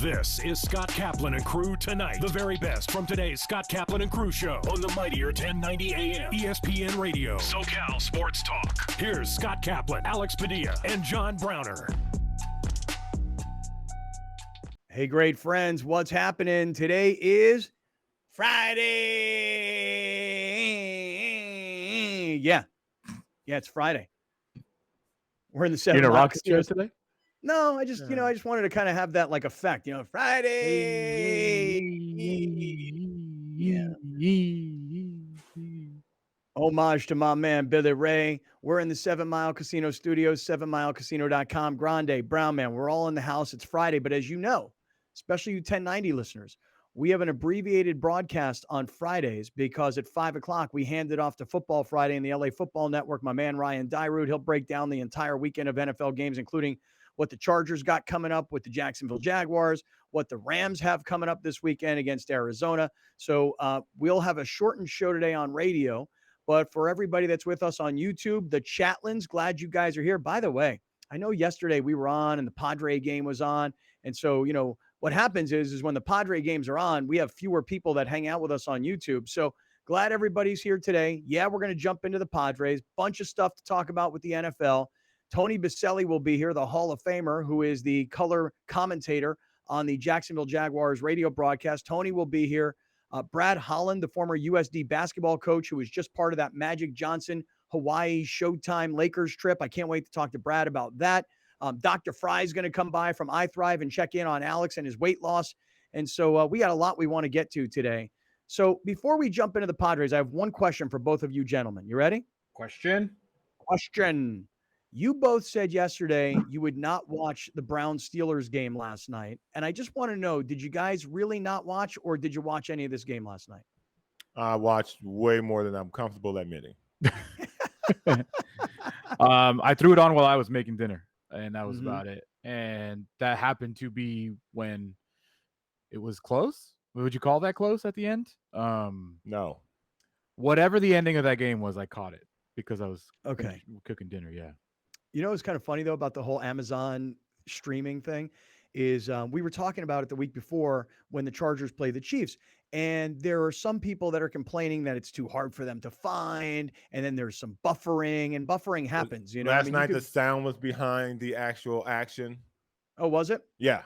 This is Scott Kaplan and Crew Tonight. The very best from today's Scott Kaplan and Crew show on the mightier 1090 AM ESPN Radio. SoCal Sports Talk. Here's Scott Kaplan, Alex Padilla, and John Browner. Hey, great friends, what's happening? Today is Friday. Yeah, it's Friday. We're in the 7 You're in a Mile rocket Casino show today? No, I just wanted to kind of have that like effect, Friday. Yeah. Homage to my man, Billy Ray. We're in the 7 Mile Casino studios, 7milecasino.com. Grande, Brown Man, we're all in the house. It's Friday, but as you know, especially you 1090 listeners, we have an abbreviated broadcast on Fridays because at 5 o'clock, we hand it off to Football Friday and the LA Football Network. My man, Ryan Dyrud, he'll break down the entire weekend of NFL games, including what the Chargers got coming up with the Jacksonville Jaguars, what the Rams have coming up this weekend against Arizona. So we'll have a shortened show today on radio. But for everybody that's with us on YouTube, the Chatlins, glad you guys are here. By the way, I know yesterday we were on and the Padre game was on. And so, what happens is when the Padre games are on, we have fewer people that hang out with us on YouTube. So glad everybody's here today. Yeah, we're going to jump into the Padres. Bunch of stuff to talk about with the NFL. Tony Boselli will be here, the Hall of Famer, who is the color commentator on the Jacksonville Jaguars radio broadcast. Tony will be here. Brad Holland, the former USD basketball coach who was just part of that Magic Johnson Hawaii Showtime Lakers trip. I can't wait to talk to Brad about that. Dr. Fry is going to come by from iThrive and check in on Alex and his weight loss. And so we got a lot we want to get to today. So before we jump into the Padres, I have one question for both of you gentlemen. You ready? Question. You both said yesterday you would not watch the Browns-Steelers game last night. And I just want to know, did you guys really not watch, or did you watch any of this game last night? I watched way more than I'm comfortable admitting. I threw it on while I was making dinner, and that was about it. And that happened to be when it was close. Would you call that close at the end? No. Whatever the ending of that game was, I caught it because I was cooking dinner, yeah. You know what's kind of funny, though, about the whole Amazon streaming thing is we were talking about it the week before when the Chargers played the Chiefs. And there are some people that are complaining that it's too hard for them to find. And then there's some buffering, and buffering happens. Last night, the sound was behind the actual action. Oh, was it? Yeah.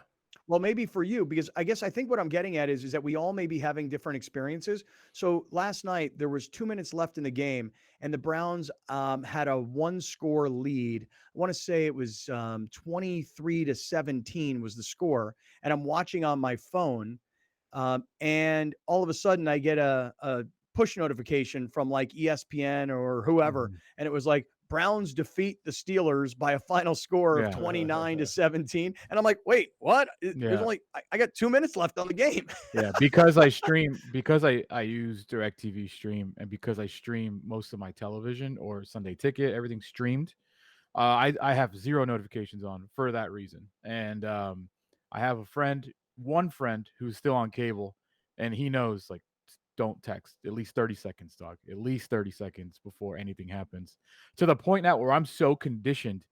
Well, maybe for you, because I think what I'm getting at is that we all may be having different experiences. So last night there was 2 minutes left in the game and the Browns had a 1-score lead. I want to say it was 23-17 was the score. And I'm watching on my phone and all of a sudden I get a push notification from like ESPN or whoever. And it was like, Browns defeat the Steelers by a final score of 29-17. And I'm like, wait, what? There's only, I got 2 minutes left on the game. Yeah, because I use DirecTV Stream, and because I stream most of my television or Sunday Ticket, everything's streamed. I have 0 notifications on for that reason. And I have one friend who's still on cable, and he knows, like, don't text at least 30 seconds, dog. At least 30 seconds before anything happens. To the point now where I'm so conditioned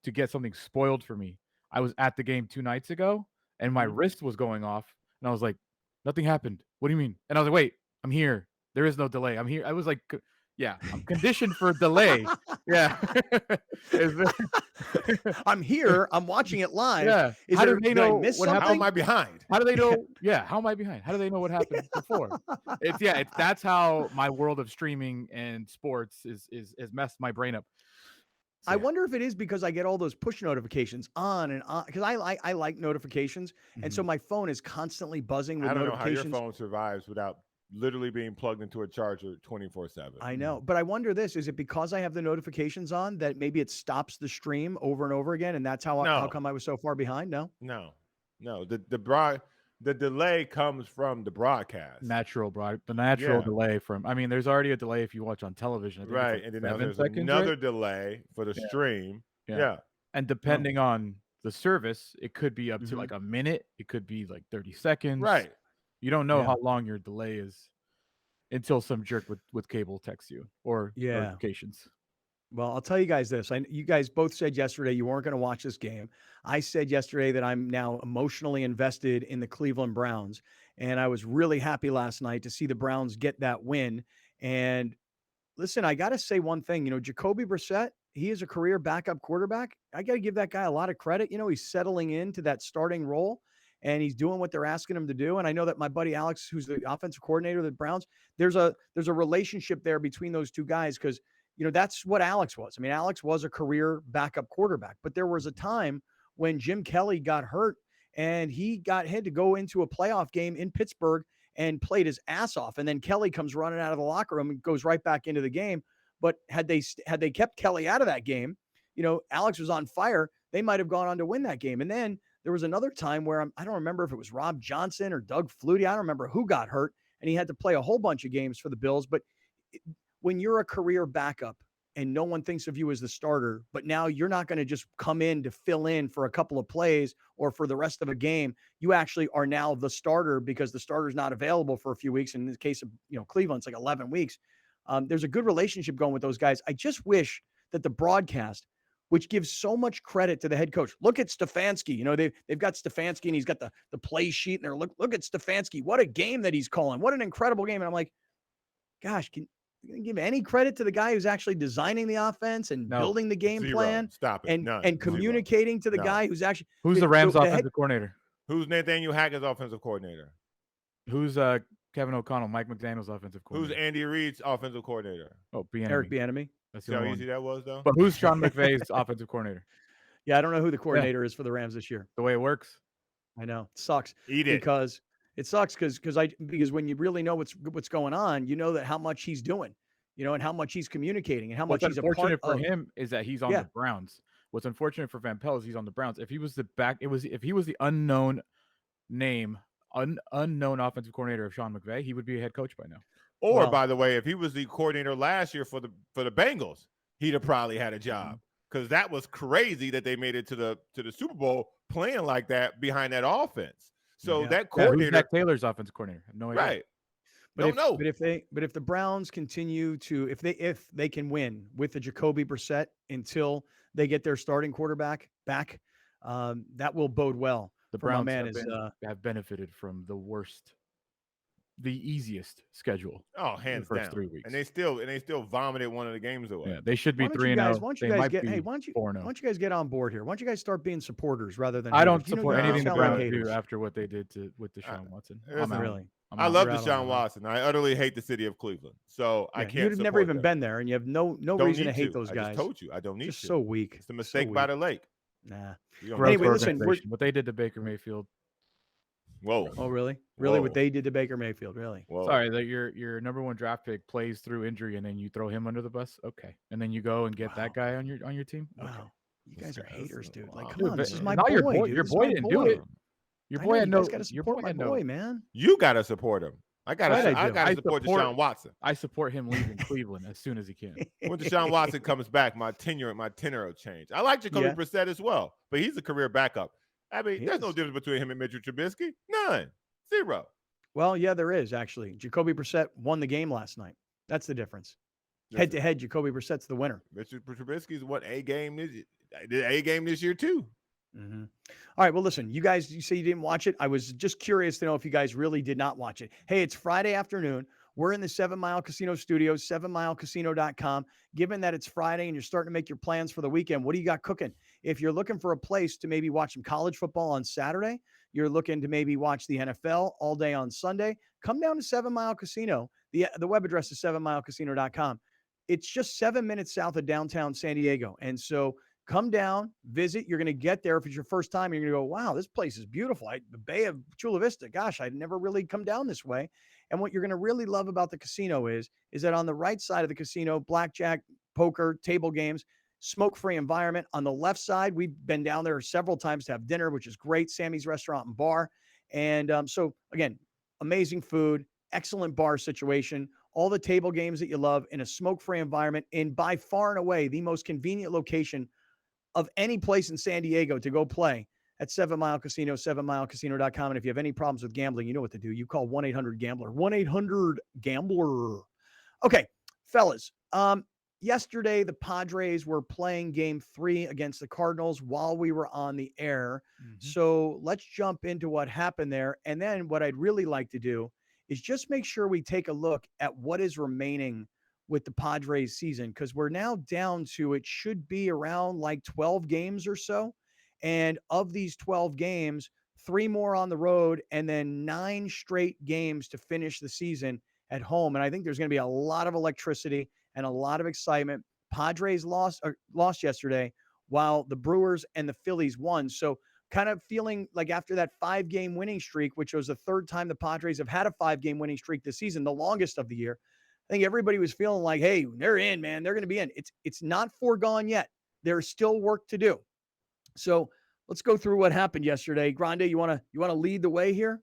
to get something spoiled for me. I was at the game 2 nights ago and my wrist was going off and I was like, nothing happened. What do you mean? And I was like, wait, I'm here. There is no delay. I'm here. I was like, yeah, I'm conditioned for a delay. Yeah. I'm here. I'm watching it live. Yeah. How do they know what happened? How am I behind? How do they know? Yeah. How am I behind? How do they know what happened before? That's how my world of streaming and sports is messed my brain up. So, I wonder if it is because I get all those push notifications on and on, because I like notifications. And so my phone is constantly buzzing with notifications. I don't know how your phone survives without literally being plugged into a charger 24/7. I know, but I wonder is it because I have the notifications on that maybe it stops the stream over and over again, and that's how come I was so far behind? No. The delay comes from the broadcast. The natural delay from. I mean, there's already a delay if you watch on television, right? And then there's another delay for the stream. Yeah. And depending on the service, it could be up to like a minute. It could be like 30 seconds. Right. You don't know how long your delay is until some jerk with cable texts you or notifications. Well, I'll tell you guys this. You guys both said yesterday you weren't going to watch this game. I said yesterday that I'm now emotionally invested in the Cleveland Browns. And I was really happy last night to see the Browns get that win. And listen, I got to say one thing. Jacoby Brissett, he is a career backup quarterback. I got to give that guy a lot of credit. He's settling into that starting role and he's doing what they're asking him to do. And I know that my buddy Alex, who's the offensive coordinator of the Browns, there's a relationship there between those two guys because that's what Alex was. I mean, Alex was a career backup quarterback, but there was a time when Jim Kelly got hurt and he had to go into a playoff game in Pittsburgh and played his ass off. And then Kelly comes running out of the locker room and goes right back into the game. But had they kept Kelly out of that game, Alex was on fire. They might have gone on to win that game. And then there was another time where I don't remember if it was Rob Johnson or Doug Flutie. I don't remember who got hurt, and he had to play a whole bunch of games for the Bills. But when you're a career backup and no one thinks of you as the starter, but now you're not going to just come in to fill in for a couple of plays or for the rest of a game. You actually are now the starter because the starter's not available for a few weeks. In the case of, Cleveland, it's like 11 weeks. There's a good relationship going with those guys. I just wish that the broadcast, which gives so much credit to the head coach. Look at Stefanski. They've got Stefanski and he's got the play sheet and they're look at Stefanski. What a game that he's calling. What an incredible game. And I'm like, gosh, can you give any credit to the guy who's actually designing the offense and building the game plan? Stop it. And communicating to the guy who's actually who's the Rams offensive coordinator? Who's Nathaniel Hackett's offensive coordinator? Who's Kevin O'Connell, Mike McDaniel's offensive coordinator? Who's Andy Reid's offensive coordinator? Oh, Eric Bieniemy. That's how easy that was, though. But who's Sean McVay's offensive coordinator? Yeah, I don't know who the coordinator is for the Rams this year. The way it works. I know. It sucks. Eat it. Because it sucks because when you really know what's going on, you know that how much he's doing, and how much he's communicating and how much he's a part of. What's unfortunate for him is that he's on the Browns. What's unfortunate for Van Pelt is he's on the Browns. If he was if he was the unknown name, unknown offensive coordinator of Sean McVay, he would be a head coach by now. Or, by the way, if he was the coordinator last year for the Bengals, he'd have probably had a job because that was crazy that they made it to the Super Bowl playing like that behind that offense. So that coordinator, who's Zach Taylor's offensive coordinator, I have no idea. Right? But if the Browns continue to if they can win with the Jacoby Brissett until they get their starting quarterback back, that will bode well. The Browns have benefited from the easiest schedule. Oh, hands the first down. 3 weeks, and they still vomited one of the games away. Yeah, they should be 3-0. Why don't you guys get on board here? Why don't you guys start being supporters rather than? I don't support anything the Browns do after what they did with Deshaun Watson. I love Deshaun Watson. I utterly hate the city of Cleveland, so I can't. You've never even been there, and you have no reason to hate those guys. I just told you I don't need to. Just so weak. It's a mistake by the lake. Nah. Anyway, listen. What they did to Baker Mayfield. Whoa. Oh, really? Really? Whoa. What they did to Baker Mayfield? Really? Whoa. Sorry, that your number one draft pick plays through injury and then you throw him under the bus. Okay, and then you go and get that guy on your team. Wow. Okay. You guys are haters, dude. Like, come dude, on, this is my boy. Your boy didn't do it. Your boy had no. Your boy had no. Man. You gotta support him. I gotta support Deshaun Watson. I support him leaving Cleveland as soon as he can. When Deshaun Watson comes back, my tenure will change. I like Jacoby Brissett as well, but he's a career backup. I mean, there's no difference between him and Mitchell Trubisky. None. Zero. Well, yeah, there is actually. Jacoby Brissett won the game last night. That's the difference. Head to head, Jacoby Brissett's the winner. Mitchell Trubisky's A game this year too. Mm-hmm. All right. Well, listen, you say you didn't watch it. I was just curious to know if you guys really did not watch it. Hey, it's Friday afternoon. We're in the 7 Mile Casino Studios, 7milecasino.com. Given that it's Friday and you're starting to make your plans for the weekend, what do you got cooking? If you're looking for a place to maybe watch some college football on Saturday, you're looking to maybe watch the NFL all day on Sunday, come down to 7 Mile Casino. The web address is 7milecasino.com. It's just 7 minutes south of downtown San Diego. And so come down, visit. You're going to get there. If it's your first time, you're going to go, wow, this place is beautiful. The Bay of Chula Vista. Gosh, I'd never really come down this way. And what you're going to really love about the casino is that on the right side of the casino, blackjack, poker, table games, smoke-free environment. On the left side, we've been down there several times to have dinner, which is great. Sammy's Restaurant and Bar. And so, again, amazing food, excellent bar situation, all the table games that you love in a smoke-free environment, and by far and away the most convenient location of any place in San Diego to go play at 7 Mile Casino, 7milecasino.com. And if you have any problems with gambling, you know what to do. You call 1-800-GAMBLER, 1-800-GAMBLER. Okay, fellas, yesterday the Padres were playing game 3 against the Cardinals while we were on the air. So let's jump into what happened there. And then what I'd really like to do is just make sure we take a look at what is remaining with the Padres season, because we're now down to, it should be around like 12 games or so. And of these 12 games, 3 more on the road and then 9 straight games to finish the season at home. And I think there's going to be a lot of electricity and a lot of excitement. Padres lost yesterday, while the Brewers and the Phillies won. So kind of feeling like after that 5-game winning streak, which was the third time the Padres have had a 5-game winning streak this season, the longest of the year, I think everybody was feeling like, hey, they're in, man. They're going to be in. It's not foregone yet. There's still work to do. So let's go through what happened yesterday. Grande, you want to lead the way here?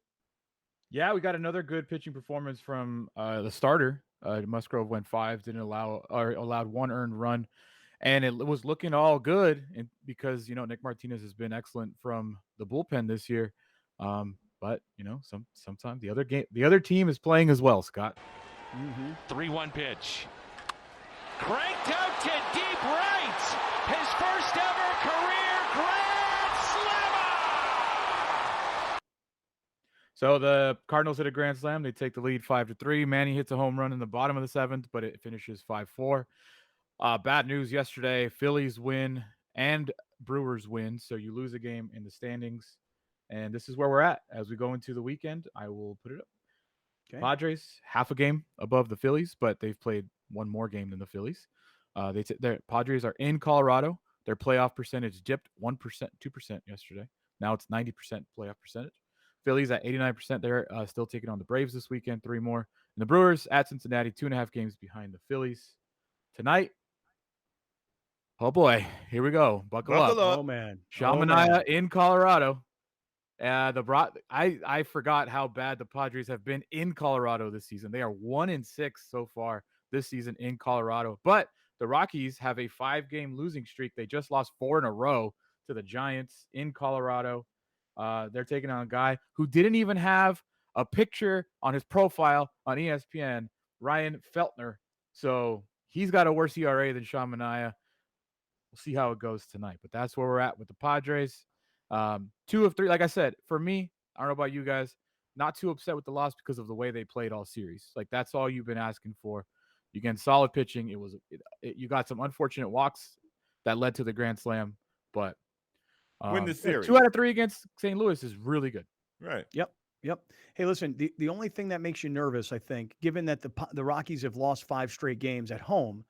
Yeah, we got another good pitching performance from the starter. Musgrove went 5, allowed 1 earned run, and it was looking all good. And because Nick Martinez has been excellent from the bullpen this year, but sometimes the other team is playing as well. Scott. 3-1 pitch. Cranked out to deep right. His first ever career grand slammer. So the Cardinals hit a grand slam. They take the lead 5-3. Manny hits a home run in the bottom of the 7th, but it finishes 5-4. Bad news yesterday. Phillies win and Brewers win. So you lose a game in the standings. And this is where we're at. As we go into the weekend, I will put it up. Okay. Padres, half a game above the Phillies, but they've played 1 more game than the Phillies. Their Padres are in Colorado. Their playoff percentage dipped 1%, 2% yesterday. Now it's 90% playoff percentage. Phillies at 89%. They're still taking on the Braves this weekend, 3 more. And the Brewers at Cincinnati, 2.5 games behind the Phillies. Tonight, oh boy, here we go. Buckle up. Oh, man. Shamania in Colorado. I forgot how bad the Padres have been in Colorado this season. They are 1-6 so far this season in Colorado. But the Rockies have a 5-game losing streak. They just lost 4 in a row to the Giants in Colorado. They're taking on a guy who didn't even have a picture on his profile on ESPN, Ryan Feltner. So he's got a worse ERA than Shamania. We'll see how it goes tonight. But that's where we're at with the Padres. 2 of 3, like I said, for me, I don't know about you guys, not too upset with the loss because of the way they played all series. Like, that's all you've been asking for. You get solid pitching. You got some unfortunate walks that led to the grand slam, but win the series. 2 out of 3 against St. Louis is really good. Right. Yep. Hey, listen, the only thing that makes you nervous, I think, given that the Rockies have lost 5 straight games at home,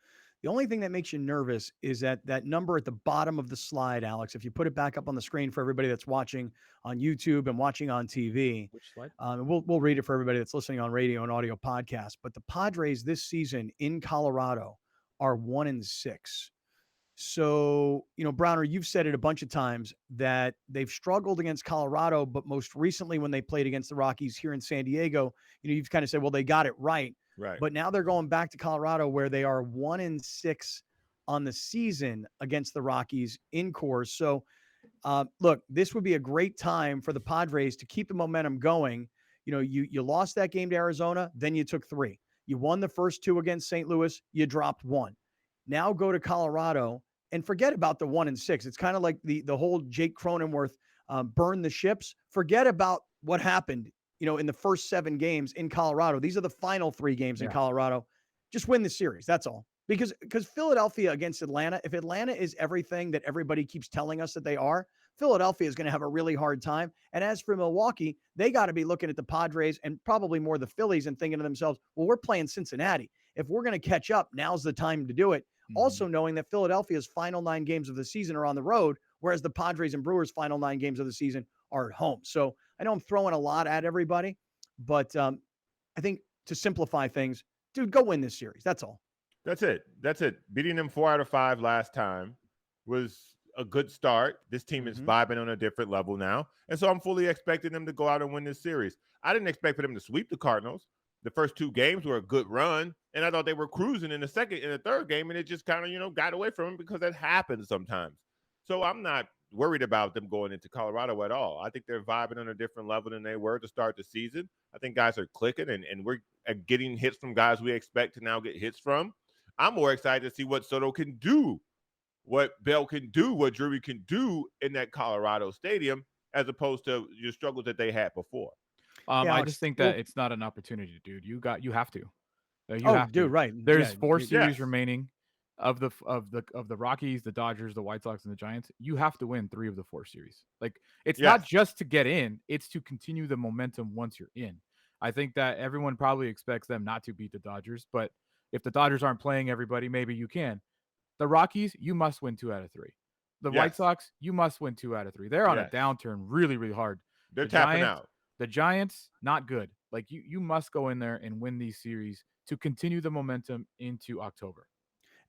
the only thing that makes you nervous is that number at the bottom of the slide, Alex. If you put it back up on the screen for everybody that's watching on YouTube and watching on TV, which slide? We'll read it for everybody that's listening on radio and audio podcast. But the Padres this season in Colorado are 1-6. So, Browner, you've said it a bunch of times that they've struggled against Colorado, but most recently when they played against the Rockies here in San Diego, you've kind of said, well, they got it right. Right. But now they're going back to Colorado where they are 1-6 on the season against the Rockies in Coors. So, look, this would be a great time for the Padres to keep the momentum going. You lost that game to Arizona, then you took 3. You won the first 2 against St. Louis, you dropped 1. Now go to Colorado and forget about the 1-6. It's kind of like the whole Jake Cronenworth burn the ships. Forget about what happened in the first 7 games in Colorado. These are the final 3 games in Colorado. Just win the series. That's all. Because Philadelphia against Atlanta, if Atlanta is everything that everybody keeps telling us that they are, Philadelphia is going to have a really hard time. And as for Milwaukee, they got to be looking at the Padres and probably more the Phillies and thinking to themselves, well, we're playing Cincinnati. If we're going to catch up, now's the time to do it. Also knowing that Philadelphia's final 9 games of the season are on the road, whereas the Padres and Brewers' final 9 games of the season are at home. So I know I'm throwing a lot at everybody, but I think to simplify things, dude, go win this series. That's all. That's it. Beating them 4 out of 5 last time was a good start. This team is vibing on a different level now. And so I'm fully expecting them to go out and win this series. I didn't expect for them to sweep the Cardinals. The first 2 games were a good run, and I thought they were cruising in the 3rd game, and it just kind of, got away from them because that happens sometimes. So I'm not worried about them going into Colorado at all. I think they're vibing on a different level than they were to start the season. I think guys are clicking, and we're getting hits from guys we expect to now get hits from. I'm more excited to see what Soto can do, what Bell can do, what Drury can do in that Colorado stadium, as opposed to your struggles that they had before. Yeah, I Alex, just think that it's not an opportunity, dude. You have to. You oh, have dude, to. right. There's Yeah, 4 series Yes. remaining of the Rockies, the Dodgers, the White Sox, and the Giants. You have to win 3 of the 4 series. Like, it's not Yes. just to get in, it's to continue the momentum once you're in. I think that everyone probably expects them not to beat the Dodgers, but if the Dodgers aren't playing everybody, maybe you can. The Rockies, you must win 2 out of 3. The White Yes. Sox, you must win 2 out of 3. They're on a Yes. downturn really, really hard. They're The tapping Giants, out. the Giants, not good. Like, you must go in there and win these series to continue the momentum into October.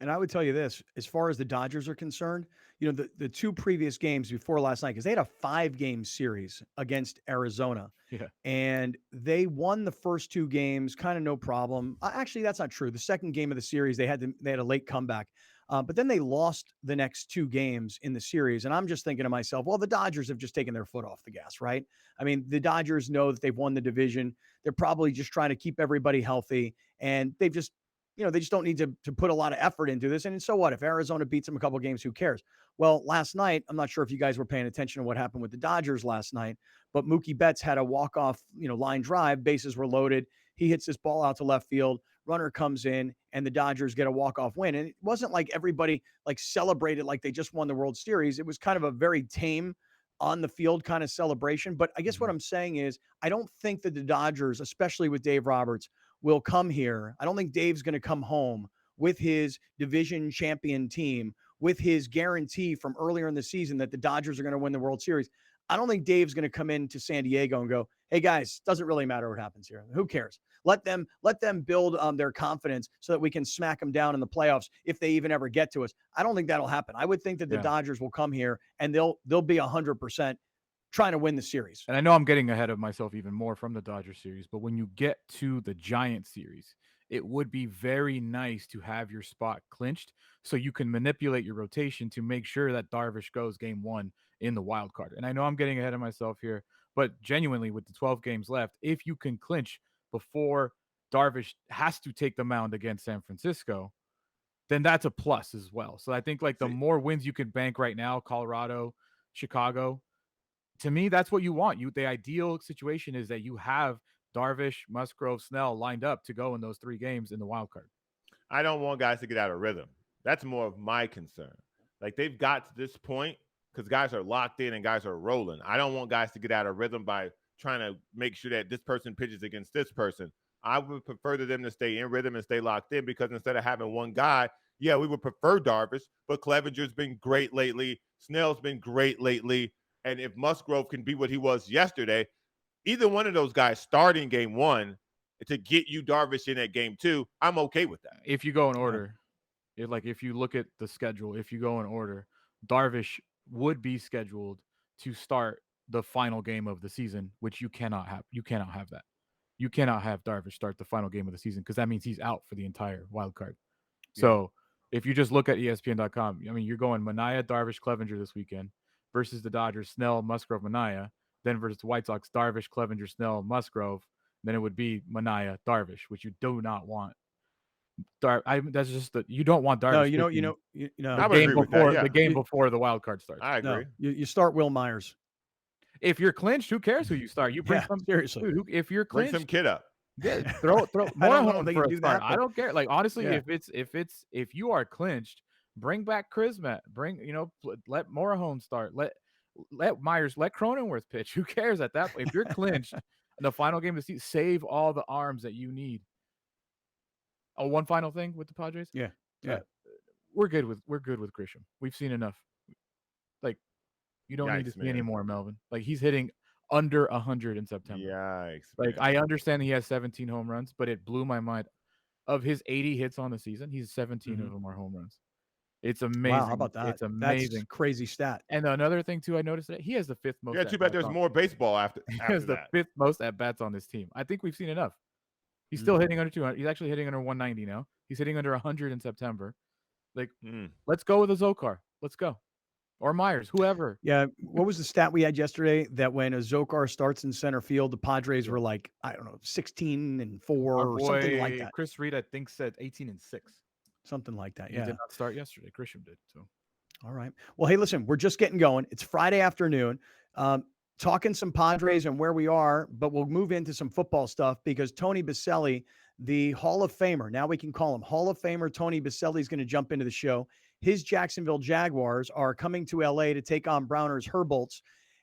And I would tell you this, as far as the Dodgers are concerned, the 2 previous games before last night, because they had a 5-game series against Arizona. Yeah. And they won the first 2 games, kind of no problem. Actually, that's not true. The second game of the series, they had a late comeback. But then they lost the next 2 games in the series. And I'm just thinking to myself, well, the Dodgers have just taken their foot off the gas, right? I mean, the Dodgers know that they've won the division. They're probably just trying to keep everybody healthy. And they've just they just don't need to put a lot of effort into this. And so what? If Arizona beats them a couple of games, who cares? Well, last night, I'm not sure if you guys were paying attention to what happened with the Dodgers last night, but Mookie Betts had a walk-off, line drive. Bases were loaded. He hits this ball out to left field. Runner comes in, and the Dodgers get a walk-off win. And it wasn't like everybody celebrated like they just won the World Series. It was kind of a very tame on the field kind of celebration. But I guess what I'm saying is I don't think that the Dodgers, especially with Dave Roberts, will come here. I don't think Dave's going to come home with his division champion team, with his guarantee from earlier in the season that the Dodgers are going to win the World Series. I don't think Dave's going to come into San Diego and go, hey guys, doesn't really matter what happens here. Who cares? Let them build their confidence so that we can smack them down in the playoffs if they even ever get to us. I don't think that'll happen. I would think that the Dodgers will come here and they'll be 100% trying to win the series. And I know I'm getting ahead of myself even more from the Dodgers series, but when you get to the Giants series, it would be very nice to have your spot clinched so you can manipulate your rotation to make sure that Darvish goes game 1 in the wild card. And I know I'm getting ahead of myself here, but genuinely with the 12 games left, if you can clinch before Darvish has to take the mound against San Francisco, then that's a plus as well. So I think the more wins you can bank right now, Colorado, Chicago, to me, that's what you want. The ideal situation is that you have Darvish, Musgrove, Snell lined up to go in those 3 games in the wild card. I don't want guys to get out of rhythm. That's more of my concern. Like, they've got to this point because guys are locked in and guys are rolling. I don't want guys to get out of rhythm by trying to make sure that this person pitches against this person. I would prefer them to stay in rhythm and stay locked in, because instead of having one guy, we would prefer Darvish, but Clevenger's been great lately. Snell's been great lately. And if Musgrove can be what he was yesterday, either one of those guys starting game 1 to get you Darvish in at game 2, I'm okay with that. If you go in order, if you look at the schedule, if you go in order, Darvish would be scheduled to start the final game of the season, which you cannot have. You cannot have that. You cannot have Darvish start the final game of the season because that means he's out for the entire wild card. So if you just look at ESPN.com, I mean, you're going Manaea, Darvish, Clevenger this weekend versus the Dodgers, Snell, Musgrove, Manaea. Then versus the White Sox, Darvish, Clevenger, Snell, Musgrove. Then it would be Manaea, Darvish, which you do not want. That's just you don't want Darvish. No, I would agree with that. The game before the wild card starts. I agree. No, you start Will Myers. If you're clinched, who cares who you start? You bring seriously. Dude, if you're clinched, bring some kid up. Yeah, throw Morejon for a start. That, I don't care. Honestly, if you are clinched, bring back Chrismat. Let Morejon start. Let Myers, let Cronenworth pitch. Who cares at that point? If you're clinched in the final game of the season, save all the arms that you need. Oh, one final thing with the Padres. Yeah. We're good with Grisham. We've seen enough. You don't need to see any more, Melvin. He's hitting under 100 in September. Yikes. I understand he has 17 home runs, but it blew my mind. Of his 80 hits on the season, he's 17 of them are home runs. It's amazing. Wow, how about that? It's amazing. That's a crazy stat. And another thing too, I noticed that he has the 5th most. Yeah, too bad there's more baseball after. He has the 5th most at bats on this team. I think we've seen enough. He's still hitting under 200. He's actually hitting under 190 now. He's hitting under 100 in September. Let's go with a Zokar. Let's go. Or Myers, whoever. Yeah. What was the stat we had yesterday that when a Zokar starts in center field, the Padres were 16-4 or something like that? Chris Reed, I think, said 18-6. Something like that. He Yeah. did not start yesterday. Grisham did. So, all right. Well, hey, listen, we're just getting going. It's Friday afternoon. Talking some Padres and where we are, but we'll move into some football stuff because Tony Boselli, the Hall of Famer, now we can call him Hall of Famer Tony Boselli, is going to jump into the show. His Jacksonville Jaguars are coming to LA to take on Browner's Herbolts.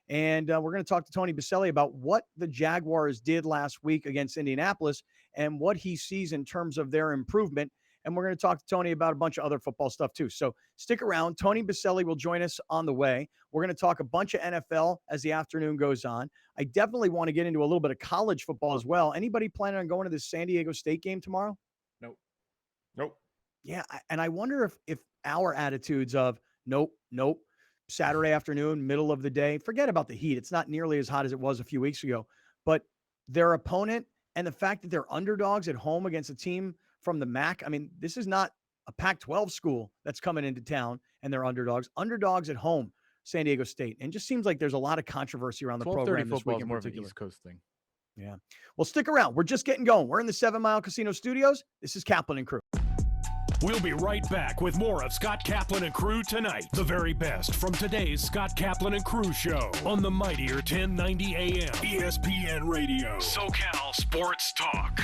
And we're going to talk to Tony Boselli about what the Jaguars did last week against Indianapolis and what he sees in terms of their improvement. And we're going to talk to Tony about a bunch of other football stuff too. So stick around. Tony Boselli will join us on the way. We're going to talk a bunch of NFL as the afternoon goes on. I definitely want to get into a little bit of college football as well. Anybody planning on going to this San Diego State game tomorrow? Nope. Yeah, and I wonder if our attitudes of nope, Saturday afternoon, middle of the day, forget about the heat. It's not nearly as hot as it was a few weeks ago. But their opponent and the fact that they're underdogs at home against a team from the MAC. I mean, this is not a Pac-12 school that's coming into town and they're underdogs. Underdogs at home, San Diego State. And just seems like there's a lot of controversy around the program this week in more of an particular. East Coast thing. Yeah. Well, stick around. We're just getting going. We're in the 7 Mile Casino Studios. This is Kaplan and Crew. We'll be right back with more of Scott Kaplan and Crew tonight. The very best from today's Scott Kaplan and Crew show on the mightier 1090 AM ESPN Radio. SoCal Sports Talk.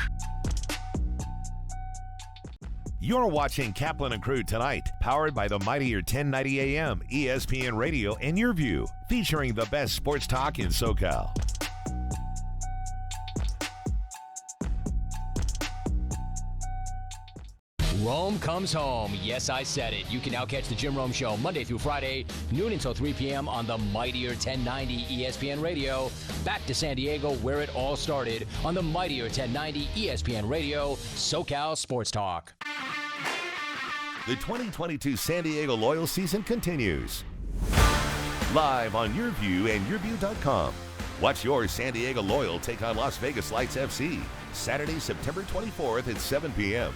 You're watching Kaplan and Crew tonight, powered by the mightier 1090 AM ESPN Radio and Your View, featuring the best sports talk in SoCal. Rome comes home. Yes, I said it. You can now catch the Jim Rome Show Monday through Friday, noon until 3 p.m. on the mightier 1090 ESPN Radio. Back to San Diego, where it all started, on the mightier 1090 ESPN Radio, SoCal Sports Talk. The 2022 San Diego Loyal season continues. Live on Your View and YourView.com. Watch your San Diego Loyal take on Las Vegas Lights FC, Saturday, September 24th at 7 p.m.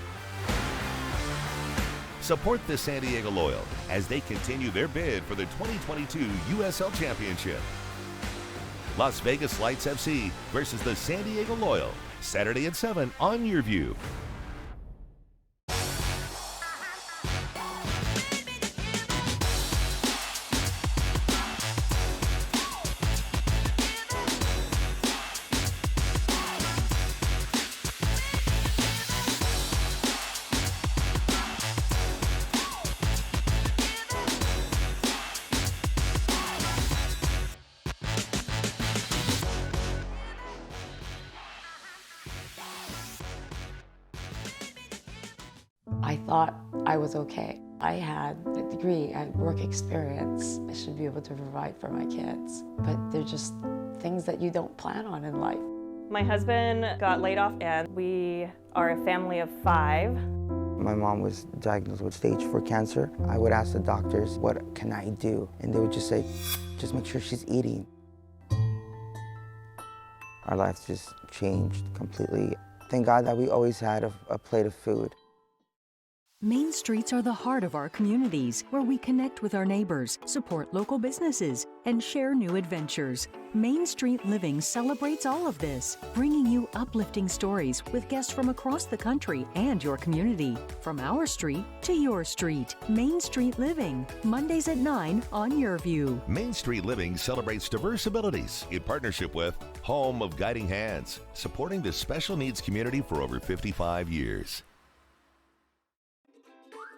Support the San Diego Loyal as they continue their bid for the 2022 USL Championship. Las Vegas Lights FC versus the San Diego Loyal, Saturday at 7 on Your View. I thought I was okay. I had a degree, I had work experience. I should be able to provide for my kids. But they're just things that you don't plan on in life. My husband got laid off and we are a family of 5. My mom was diagnosed with stage 4 cancer. I would ask the doctors, what can I do? And they would just say, just make sure she's eating. Our lives just changed completely. Thank God that we always had a plate of food. Main streets are the heart of our communities, where we connect with our neighbors, support local businesses, and share new adventures. Main Street Living celebrates all of this, bringing you uplifting stories with guests from across the country and your community. From our street to your street, Main Street Living, Mondays at 9 on Your View. Main Street Living celebrates diverse abilities in partnership with Home of Guiding Hands, supporting the special needs community for over 55 years.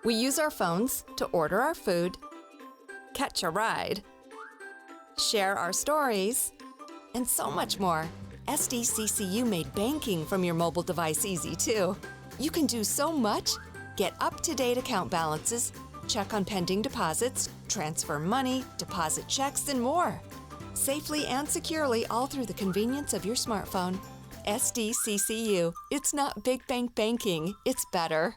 We use our phones to order our food, catch a ride, share our stories, and so much more. SDCCU made banking from your mobile device easy too. You can do so much, get up-to-date account balances, check on pending deposits, transfer money, deposit checks, and more. Safely and securely all through the convenience of your smartphone. SDCCU. It's not big bank banking, it's better.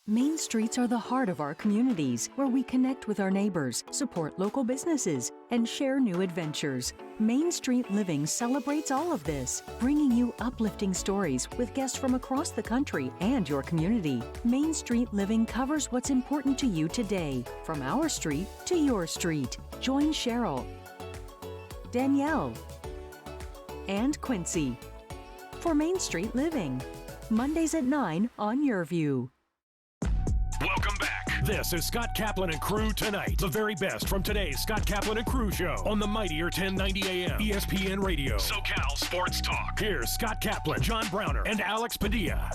Main streets are the heart of our communities, where we connect with our neighbors, support local businesses, and share new adventures. Main Street Living celebrates all of this, bringing you uplifting stories with guests from across the country and your community. Main Street Living covers what's important to you today, from our street to your street. Join Cheryl, Danielle, and Quincy for Main Street Living, Mondays at 9 on Your View. Welcome back. This is Scott Kaplan and Crew Tonight. The very best from today's Scott Kaplan and Crew show on the mightier 1090 AM ESPN Radio. SoCal Sports Talk. Here's Scott Kaplan, John Browner, and Alex Padilla.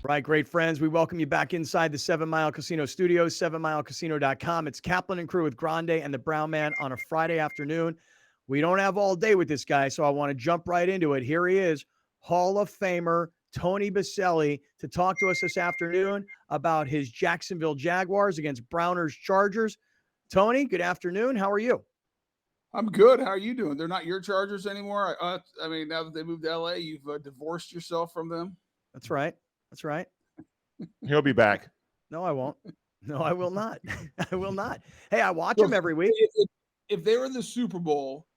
Right, great friends. We welcome you back inside the 7 Mile Casino Studios, 7milecasino.com. It's Kaplan and Crew with Grande and the Brown Man on a Friday afternoon. We don't have all day with this guy, so I want to jump right into it. Here he is, Hall of Famer Tony Boselli, to talk to us this afternoon about his Jacksonville Jaguars against Browner's Chargers. Tony, good afternoon. How are you? I'm good. How are you doing? They're not your Chargers anymore. I mean, now that they moved to LA, you've divorced yourself from them. That's right. That's right. He'll be back. No, I won't. No, I will not. I will not. Hey, I watch him every week. If they were in the Super Bowl,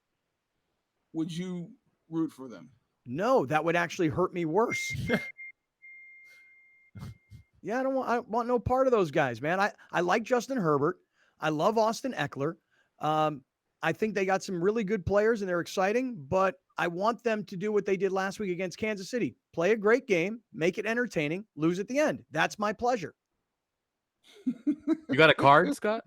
would you root for them? No, that would actually hurt me worse. Yeah, I want no part of those guys, man. I like Justin Herbert. I love Austin Eckler. I think they got some really good players and they're exciting, but I want them to do what they did last week against Kansas City. Play a great game, make it entertaining, lose at the end. That's my pleasure. You got a card, Scott?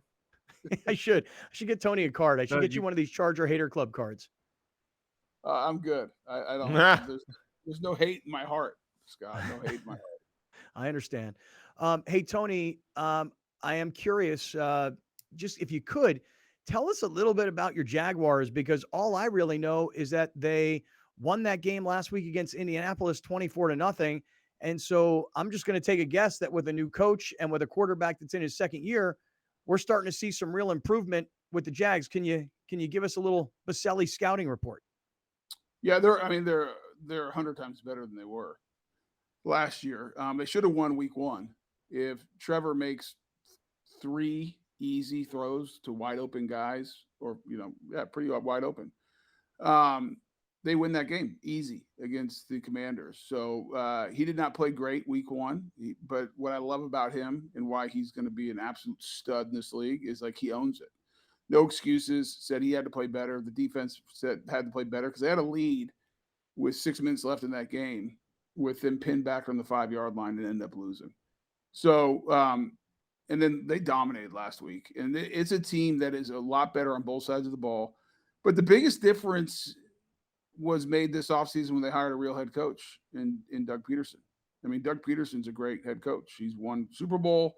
I should get Tony a card. I should get you one of these Charger Hater Club cards. I'm good. I don't. There's no hate in my heart, Scott. No hate in my heart. I understand. Hey, Tony, I am curious, just if you could, tell us a little bit about your Jaguars, because all I really know is that they won that game last week against Indianapolis 24-0. And so I'm just going to take a guess that with a new coach and with a quarterback that's in his second year, we're starting to see some real improvement with the Jags. Can you give us a little Boselli scouting report? Yeah, they're 100 times better than they were last year. They should have won week one. If Trevor makes 3 easy throws to wide open guys, or pretty wide open, they win that game easy against the Commanders. So he did not play great week one, but what I love about him and why he's going to be an absolute stud in this league is like he owns it. No excuses. Said he had to play better. The defense said had to play better because they had a lead with 6 minutes left in that game, with them pinned back from the 5-yard line and end up losing. So, and then they dominated last week. And it's a team that is a lot better on both sides of the ball. But the biggest difference was made this offseason when they hired a real head coach in Doug Peterson. I mean, Doug Peterson's a great head coach. He's won Super Bowl.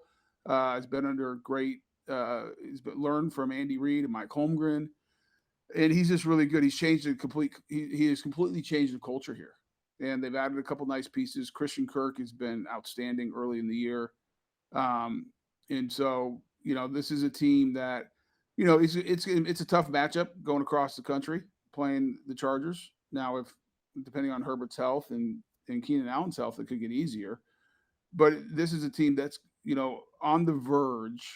Has been under great he's been learned from Andy Reid and Mike Holmgren. And he's just really good. He's changed he has completely changed the culture here. And they've added a couple nice pieces. Christian Kirk has been outstanding early in the year. And so, this is a team that, it's a tough matchup going across the country playing the Chargers. Now, if depending on Herbert's health and Keenan Allen's health, it could get easier. But this is a team that's, on the verge.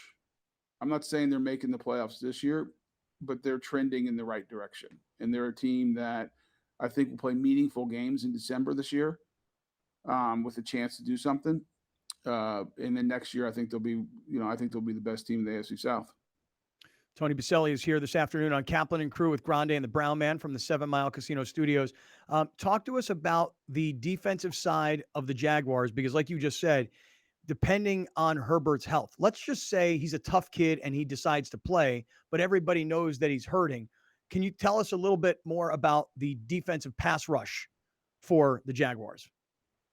I'm not saying they're making the playoffs this year, but they're trending in the right direction. And they're a team that I think will play meaningful games in December this year, with a chance to do something. And then next year, I think they'll be the best team in the AFC South. Tony Boselli is here this afternoon on Kaplan and Crew with Grande and the Brown Man from the 7 Mile Casino Studios. Talk to us about the defensive side of the Jaguars, because like you just said, depending on Herbert's health, let's just say he's a tough kid and he decides to play, but everybody knows that he's hurting. Can you tell us a little bit more about the defensive pass rush for the Jaguars?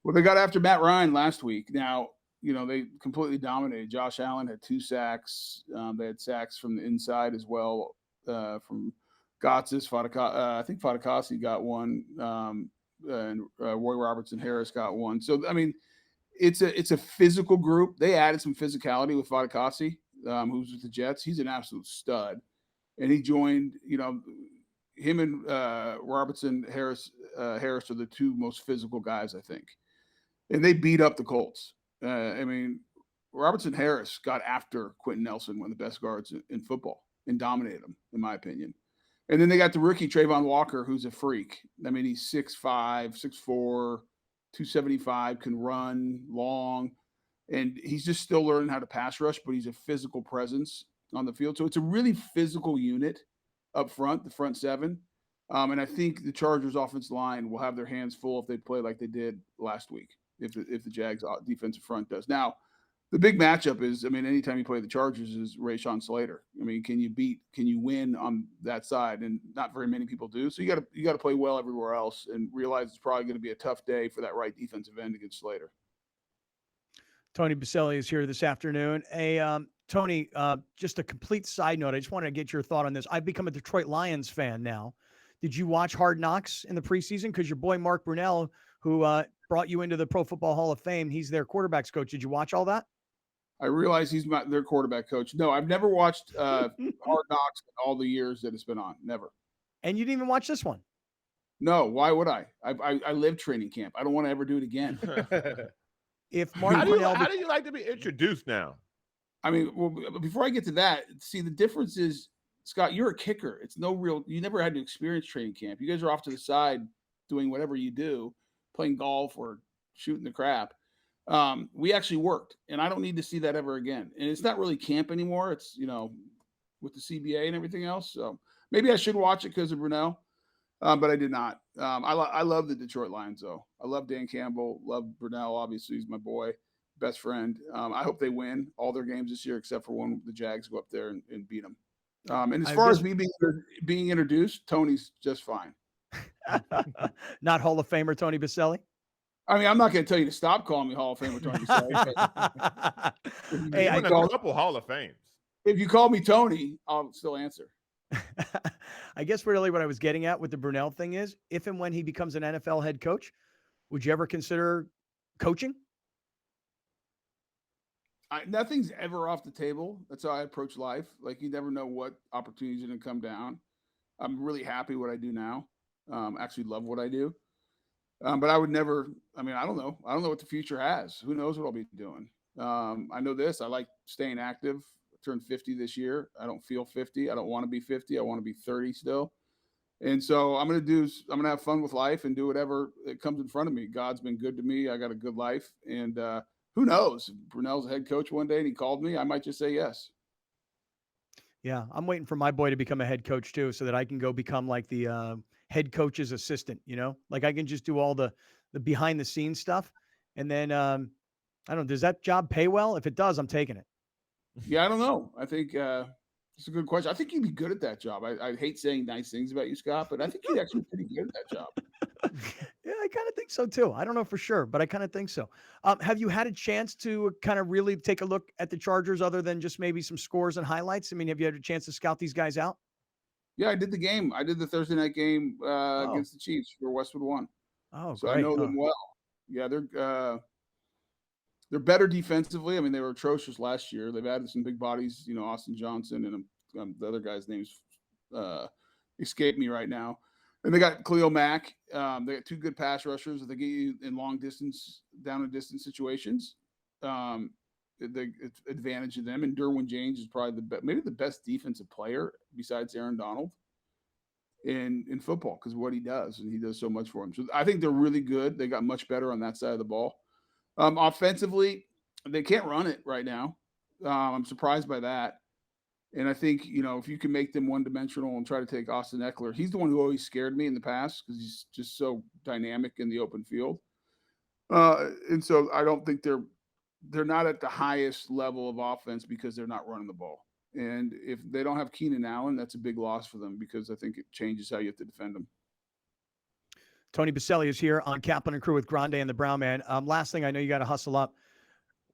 Well, they got after Matt Ryan last week. Now, they completely dominated. Josh Allen had 2 sacks. They had sacks from the inside as well, from Gotsis. I think Fatukasi got one, and Roy Robertson Harris got one. So, I mean, it's a physical group. They added some physicality with Fatukasi, who's with the Jets. He's an absolute stud. And he joined, him and Robertson Harris are the 2 most physical guys, I think. And they beat up the Colts. Robertson Harris got after Quentin Nelson, one of the best guards in football, and dominated him, in my opinion. And then they got the rookie Trayvon Walker, who's a freak. I mean, he's 6'5", 6'4", 275, can run long, and he's just still learning how to pass rush, but he's a physical presence on the field. So it's a really physical unit up front, the front 7. And I think the Chargers offensive line will have their hands full if they play like they did last week. if the Jags defensive front does. Now, the big matchup is, I mean, anytime you play the Chargers is Rashawn Slater. I mean, can you win on that side? And not very many people do. So you got to play well everywhere else and realize it's probably going to be a tough day for that right defensive end against Slater. Tony Boselli is here this afternoon. Hey, Tony, just a complete side note. I just wanted to get your thought on this. I've become a Detroit Lions fan now. Did you watch Hard Knocks in the preseason? Because your boy Mark Brunell, who brought you into the Pro Football Hall of Fame, he's their quarterbacks coach. Did you watch all that? I realize he's not their quarterback coach. No, I've never watched Hard Knocks in all the years that it's been on. Never. And you didn't even watch this one? No. Why would I? I live training camp. I don't want to ever do it again. If Mark how Brunell, do you like to be introduced now? I mean, well, before I get to that, see, the difference is, Scott, you're a kicker. It's no real, you never had to experience training camp. You guys are off to the side doing whatever you do, playing golf or shooting the crap. We actually worked, and I don't need to see that ever again. And it's not really camp anymore. It's, with the CBA and everything else. So maybe I should watch it because of Brunell, but I did not. I love the Detroit Lions, though. I love Dan Campbell, love Brunell. Obviously, he's my boy, best friend. I hope they win all their games this year, except for when the Jags go up there and beat them. And as far as me being introduced, Tony's just fine. Not Hall of Famer Tony Boselli? I mean, I'm not going to tell you to stop calling me Hall of Famer Tony Boselli. Hey, I got a couple Hall of Fames. If you call me Tony, I'll still answer. I guess really what I was getting at with the Brunell thing is, if and when he becomes an NFL head coach, would you ever consider coaching? Nothing's ever off the table. That's how I approach life. Like, you never know what opportunities are going to come down. I'm really happy what I do now. Actually love what I do. But I would never, I mean, I don't know. I don't know what the future has. Who knows what I'll be doing? I know this. I like staying active. I turned 50 this year. I don't feel 50. I don't want to be 50. I want to be 30 still. And so I'm going to have fun with life and do whatever it comes in front of me. God's been good to me. I got a good life. And who knows? If Brunell's a head coach one day and he called me, I might just say yes. Yeah, I'm waiting for my boy to become a head coach too, so that I can go become like the head coach's assistant, like I can just do all the behind the scenes stuff. And then, I don't know, does that job pay well? If it does, I'm taking it. Yeah, I don't know. I think it's a good question. I think you'd be good at that job. I hate saying nice things about you, Scott, but I think you'd actually be pretty good at that job. Yeah, I kind of think so too. I don't know for sure, but I kind of think so. Have you had a chance to kind of really take a look at the Chargers other than just maybe some scores and highlights? I mean, have you had a chance to scout these guys out? Yeah, I did the game. I did the Thursday night game against the Chiefs for Westwood One. Oh, so great. I know them well. Yeah, they're better defensively. I mean, they were atrocious last year. They've added some big bodies. Austin Johnson and the other guy's names escape me right now. And they got Khalil Mack. They got two good pass rushers that they get you in long distance, down and distance situations. It's advantage of them. And Derwin James is probably maybe the best defensive player besides Aaron Donald in football, because of what he does, and he does so much for them. So I think they're really good. They got much better on that side of the ball. Offensively, they can't run it right now. I'm surprised by that. And I think, if you can make them one-dimensional and try to take Austin Eckler, he's the one who always scared me in the past because he's just so dynamic in the open field. And so I don't think they're not at the highest level of offense because they're not running the ball. And if they don't have Keenan Allen, that's a big loss for them because I think it changes how you have to defend them. Tony Boselli is here on Kaplan and Crew with Grande and the Brown Man. Last thing, I know you got to hustle up.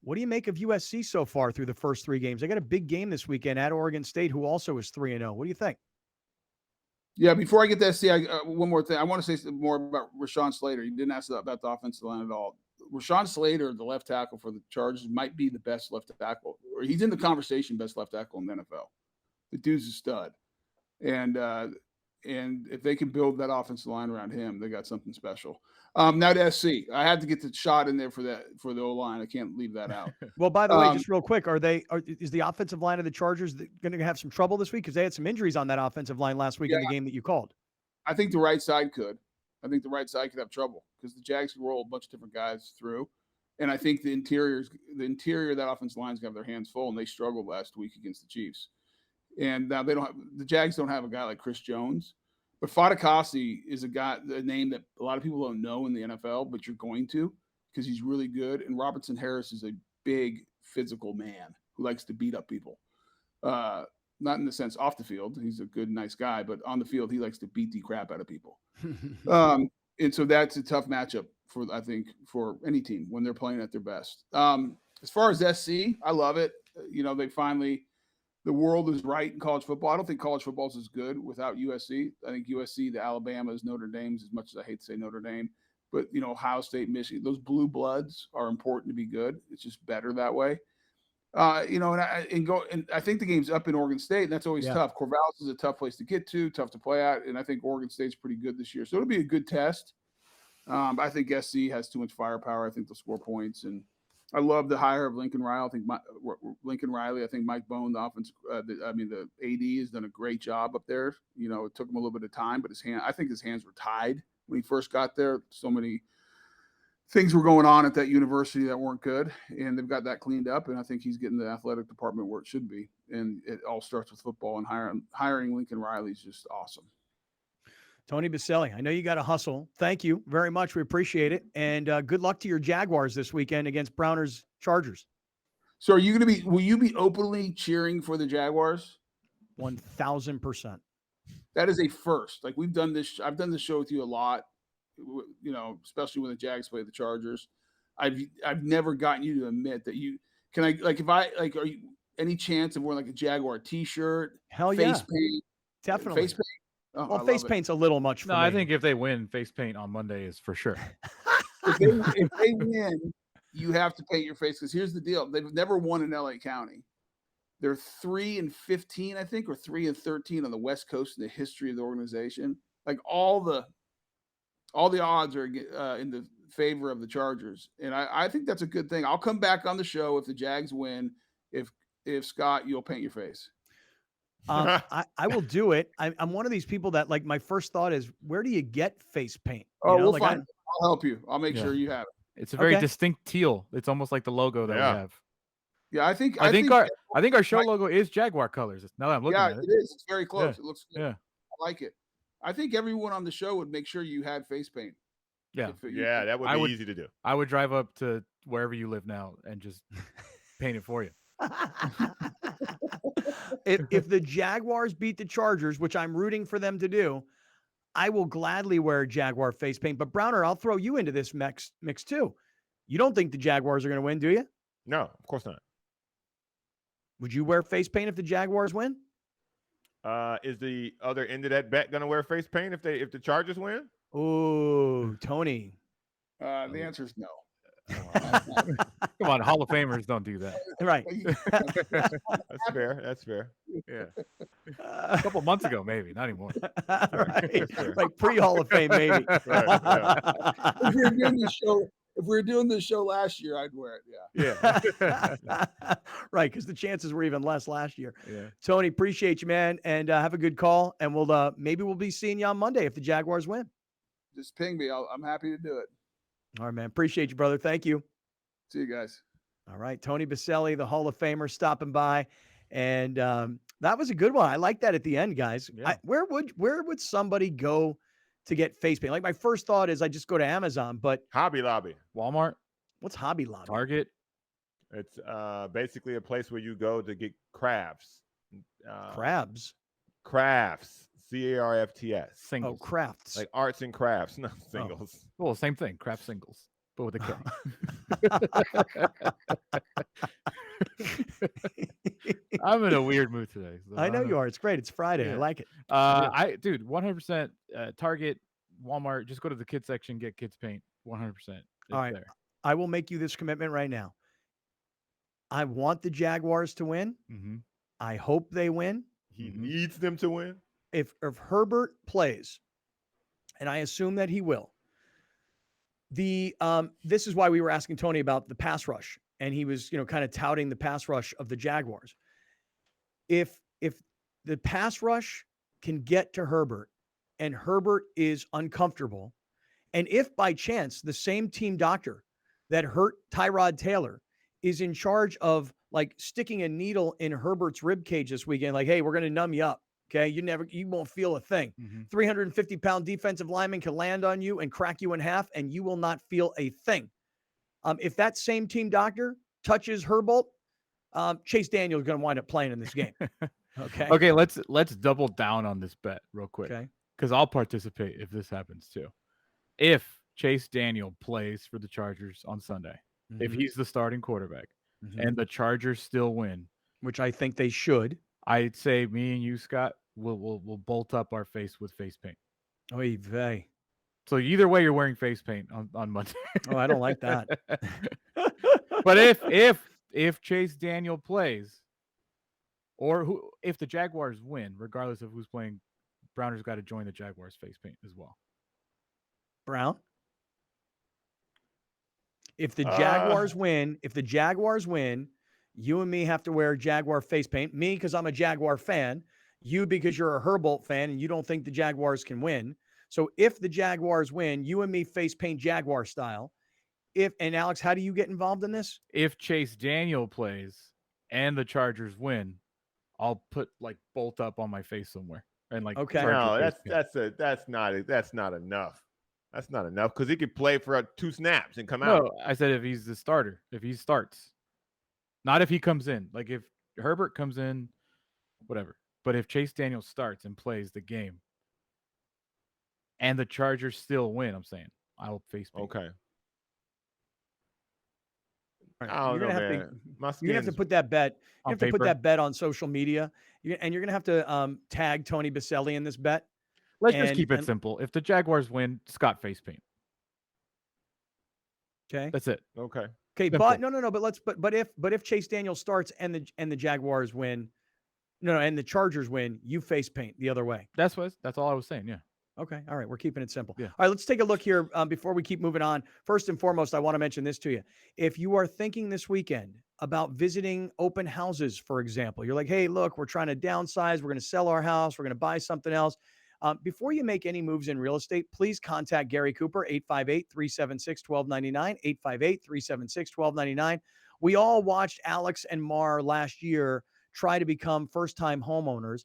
What do you make of USC so far through the first three games? They got a big game this weekend at Oregon State, who also is 3-0. What do you think? Yeah, before I get to SC, one more thing. I want to say more about Rashawn Slater. You didn't ask about the offensive line at all. Rashawn Slater, the left tackle for the Chargers, might be the best left tackle. Or he's in the conversation best left tackle in the NFL. The dude's a stud. And if they can build that offensive line around him, they got something special. Now to SC. I had to get the shot in there for the O-line. I can't leave that out. Well, by the way, just real quick, is the offensive line of the Chargers going to have some trouble this week? Because they had some injuries on that offensive line last week in the game that you called. I think the right side could. I think the right side could have trouble because the Jags can roll a bunch of different guys through. And I think the interior of that offensive line is going to have their hands full, and they struggled last week against the Chiefs. And now the Jags don't have a guy like Chris Jones. But Fadakasi is a name that a lot of people don't know in the NFL, but you're going to. because he's really good. And Robertson Harris is a big physical man who likes to beat up people. Not in the sense off the field. He's a good, nice guy, but on the field, he likes to beat the crap out of people. And so that's a tough matchup I think, for any team when they're playing at their best. As far as SC, I love it. The world is right in college football. I don't think college football is as good without USC. I think USC, the Alabamas, Notre Dame's, as much as I hate to say Notre Dame, but Ohio State, Michigan, those blue bloods are important to be good. It's just better that way. I think the game's up in Oregon State, and that's always tough. Corvallis is a tough place to get to, tough to play at, and I think Oregon State's pretty good this year. So it'll be a good test. I think SC has too much firepower. I think they'll score points, and I love the hire of Lincoln Riley. I think Mike Bone, the offense, the AD, has done a great job up there. It took him a little bit of time, but I think his hands were tied when he first got there. So many things were going on at that university that weren't good, and they've got that cleaned up. And I think he's getting the athletic department where it should be. And it all starts with football, and hiring Lincoln Riley is just awesome. Tony Boselli, I know you got to hustle. Thank you very much. We appreciate it. And good luck to your Jaguars this weekend against Browner's Chargers. So will you be openly cheering for the Jaguars? 1,000%. That is a first. Like, I've done this show with you a lot, especially when the Jags play the Chargers. I've never gotten you to admit that are you any chance of wearing like a Jaguar t-shirt? Hell face yeah. paint? Definitely. Face paint? Oh, well, face paint's a little much for me. I think if they win, face paint on Monday is for sure. if they win, you have to paint your face, because here's the deal. They've never won in LA County. They're 3-15, I think, or 3-13 on the West Coast in the history of the organization. Like, all the odds are in the favor of the Chargers. And I think that's a good thing. I'll come back on the show if the Jags win. If Scott, you'll paint your face. I will do it. I'm one of these people that, like, my first thought is, where do you get face paint? We'll find it. I'll help you. I'll make sure you have it. It's a very distinct teal. It's almost like the logo that we have. Yeah, I think our show logo is Jaguar colors. Now that I'm looking at it. Yeah, it is. It's very close. Yeah. It looks good. Yeah. I like it. I think everyone on the show would make sure you had face paint. Yeah. That would be easy to do. I would drive up to wherever you live now and just paint it for you. If the Jaguars beat the Chargers, which I'm rooting for them to do, I will gladly wear Jaguar face paint. But Browner, I'll throw you into this mix too. You don't think the Jaguars are going to win, do you? No, of course not. Would you wear face paint if the Jaguars win? Is the other end of that bet going to wear face paint if the Chargers win? Oh, Tony. The answer is no. Come on, Hall of Famers don't do that. Right. That's fair. Yeah. A couple months ago, maybe, not anymore. Right. Like pre-Hall of Fame, maybe. If we were doing this show last year, I'd wear it. Yeah. Right, because the chances were even less last year. Yeah. Tony, appreciate you, man, and have a good call. And maybe we'll be seeing you on Monday if the Jaguars win. Just ping me. I'm happy to do it. All right, man. Appreciate you, brother. Thank you. See you guys. All right. Tony Boselli, the Hall of Famer, stopping by. And that was a good one. I like that at the end, guys. Yeah. Where would somebody go to get face paint? Like, my first thought is I just go to Amazon, but Hobby Lobby. Walmart. What's Hobby Lobby? Target. It's basically a place where you go to get crafts. Crabs? Crafts. CARFTS. Singles. Oh, crafts. Like arts and crafts, not singles. Oh. Well, same thing. Craft singles, but with a K. I'm in a weird mood today. So I know you are. It's great. It's Friday. Yeah. I like it. 100%. Target, Walmart. Just go to the kids section, get kids paint. 100%. All right. There. I will make you this commitment right now. I want the Jaguars to win. Mm-hmm. I hope they win. He needs them to win. If Herbert plays, and I assume that he will, this is why we were asking Tony about the pass rush, and he was, kind of touting the pass rush of the Jaguars. If the pass rush can get to Herbert and Herbert is uncomfortable, and if by chance the same team doctor that hurt Tyrod Taylor is in charge of, like, sticking a needle in Herbert's rib cage this weekend, like, hey, we're going to numb you up. Okay, you won't feel a thing. 350-pound defensive lineman can land on you and crack you in half, and you will not feel a thing. If that same team doctor touches Herbold, Chase Daniel is going to wind up playing in this game. Okay. Okay, let's double down on this bet real quick. Okay. Because I'll participate if this happens too. If Chase Daniel plays for the Chargers on Sunday, if he's the starting quarterback, and the Chargers still win, which I think they should, I'd say me and you, Scott, we'll bolt up our face with face paint. Oy vey. So either way, you're wearing face paint on Monday. Oh, I don't like that. But if Chase Daniel plays, or if the Jaguars win, regardless of who's playing, Browner's got to join the Jaguars face paint as well. Brown? If the Jaguars win, you and me have to wear Jaguar face paint. Me, because I'm a Jaguar fan. You, because you're a Herbold fan and you don't think the Jaguars can win. So if the Jaguars win, you and me face paint Jaguar style. And Alex, how do you get involved in this? If Chase Daniel plays and the Chargers win, I'll put like bolt up on my face somewhere and like. Okay. No, that's not enough. That's not enough because he could play for 2 snaps and come out. No, I said if he's the starter, if he starts, not if he comes in. Like if Herbert comes in, whatever. But if Chase Daniel starts and plays the game, and the Chargers still win, I'm saying I'll face paint. Okay. You're gonna have to put that bet. You have to put that bet on social media, and you're gonna have to tag Tony Boselli in this bet. Let's just keep it simple. If the Jaguars win, Scott face paint. Okay, that's it. Okay. Okay, simple. But no. But if Chase Daniel starts and the Jaguars win, and the Chargers win, you face paint the other way. That's all I was saying. Yeah. Okay. All right. We're keeping it simple. Yeah. All right. Let's take a look here before we keep moving on. First and foremost, I want to mention this to you. If you are thinking this weekend about visiting open houses, for example, you're like, hey, look, we're trying to downsize. We're going to sell our house. We're going to buy something else. Before you make any moves in real estate, please contact Gary Cooper, 858-376-1299, 858-376-1299. We all watched Alex and Mar last year try to become first-time homeowners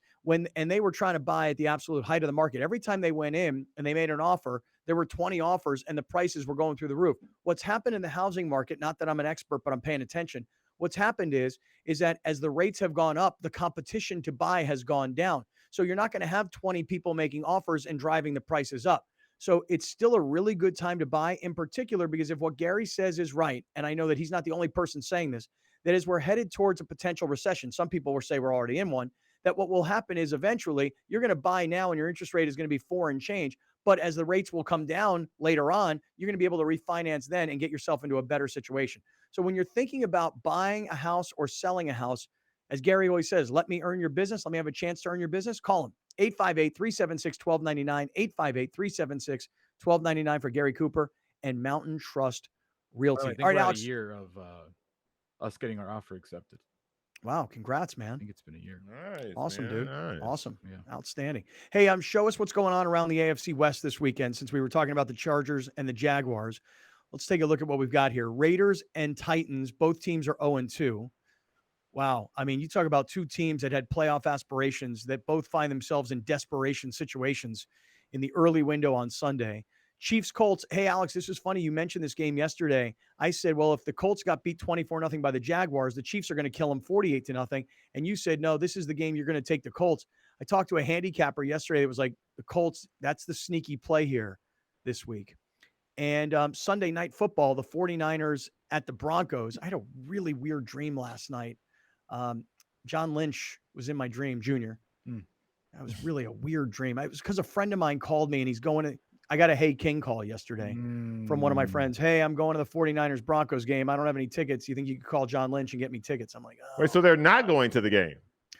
and they were trying to buy at the absolute height of the market. Every time they went in and they made an offer, there were 20 offers and the prices were going through the roof. What's happened in the housing market, not that I'm an expert, but I'm paying attention. What's happened is that as the rates have gone up, the competition to buy has gone down. So you're not going to have 20 people making offers and driving the prices up. So it's still a really good time to buy, in particular, because if what Gary says is right, and I know that he's not the only person saying this, that is we're headed towards a potential recession. Some people will say we're already in one, that what will happen is eventually you're going to buy now and your interest rate is going to be 4 and change. But as the rates will come down later on, you're going to be able to refinance then and get yourself into a better situation. So when you're thinking about buying a house or selling a house, as Gary always says, let me earn your business. Let me have a chance to earn your business. Call him, 858-376-1299, 858-376-1299 for Gary Cooper and Mountain Trust Realty. I think all right, we're Alex. At a year of us getting our offer accepted. Wow, congrats, man. I think it's been a year. Nice, awesome, man. dude. Nice. Awesome. Yeah. Outstanding. Hey, show us what's going on around the AFC West this weekend since we were talking about the Chargers and the Jaguars. Let's take a look at what we've got here. Raiders and Titans, both teams are 0-2. Wow. I mean, you talk about two teams that had playoff aspirations that both find themselves in desperation situations in the early window on Sunday. Chiefs Colts. Hey, Alex, this is funny. You mentioned this game yesterday. I said, well, if the Colts got beat 24-0 by the Jaguars, the Chiefs are going to kill them 48-0. And you said, no, this is the game you're going to take the Colts. I talked to a handicapper yesterday. It was like the Colts. That's the sneaky play here this week. And Sunday Night Football, the 49ers at the Broncos. I had a really weird dream last night. John Lynch was in my dream, Junior. That was really a weird dream. It was because a friend of mine called me and he's going to, I got a Hey King call yesterday from one of my friends. Hey, I'm going to the 49ers Broncos game. I don't have any tickets. You think you could call John Lynch and get me tickets? I'm like, oh. Wait, so they're not going to the game?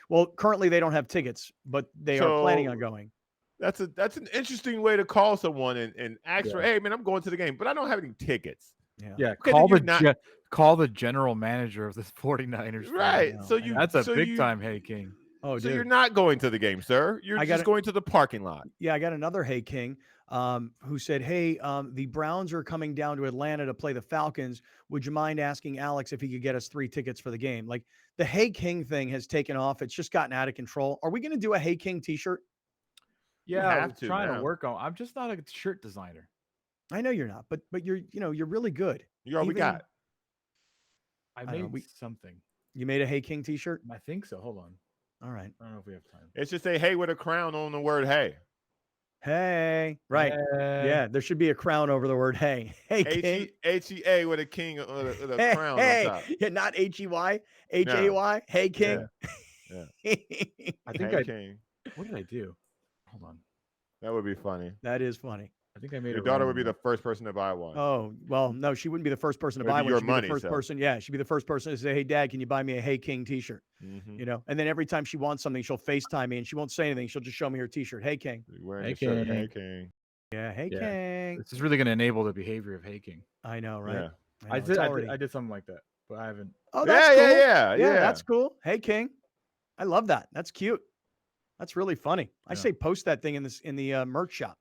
Well, currently they don't have tickets, but they are planning on going. That's an interesting way to call someone and ask for, hey, man, I'm going to the game, but I don't have any tickets. Yeah. Okay, Call the general manager of the 49ers. Right. That's a big time Hey King. Oh, so dude. You're not going to the game, sir. You're just going to the parking lot. Yeah, I got another Hey King who said, hey, the Browns are coming down to Atlanta to play the Falcons. Would you mind asking Alex if he could get us 3 tickets for the game? Like the Hey King thing has taken off. It's just gotten out of control. Are we going to do a Hey King t-shirt? Yeah, I'm trying to work on. I'm just not a shirt designer. I know you're not, but you're really good. You all we got. I don't know, made something. You made a Hey King T-shirt? I think so. Hold on. All right. I don't know if we have time. It should say "Hey" with a crown on the word "Hey." Hey, right? Yeah, there should be a crown over the word "Hey." Hey, King. H-E-A with a king with a Hey, crown hey. on top. Yeah, not H-E-Y, H-A-Y. Hey, King. Yeah. I think Hey, King. What did I do? Hold on. That would be funny. That is funny. I think I made Your daughter would be the first person to buy one. Oh, well, no, she wouldn't be the first person to It'd buy be one. your She'd be money, the first so. person. Yeah, she'd be the first person to say, "Hey, Dad, can you buy me a Hey King T-shirt?" Mhm. You know, and then every time she wants something, she'll FaceTime me and she won't say anything. She'll just show me her T-shirt. Hey, King. You're wearing Hey, the shirt. King. Hey, King. Yeah, Hey, Yeah. King. This is really going to enable the behavior of Hey King. I know, right? Yeah. I know, I did something like that, but I haven't. Oh, that's cool. Yeah. That's cool. Hey, King. I love that. That's cute. That's really funny. I say post that thing in the merch shop.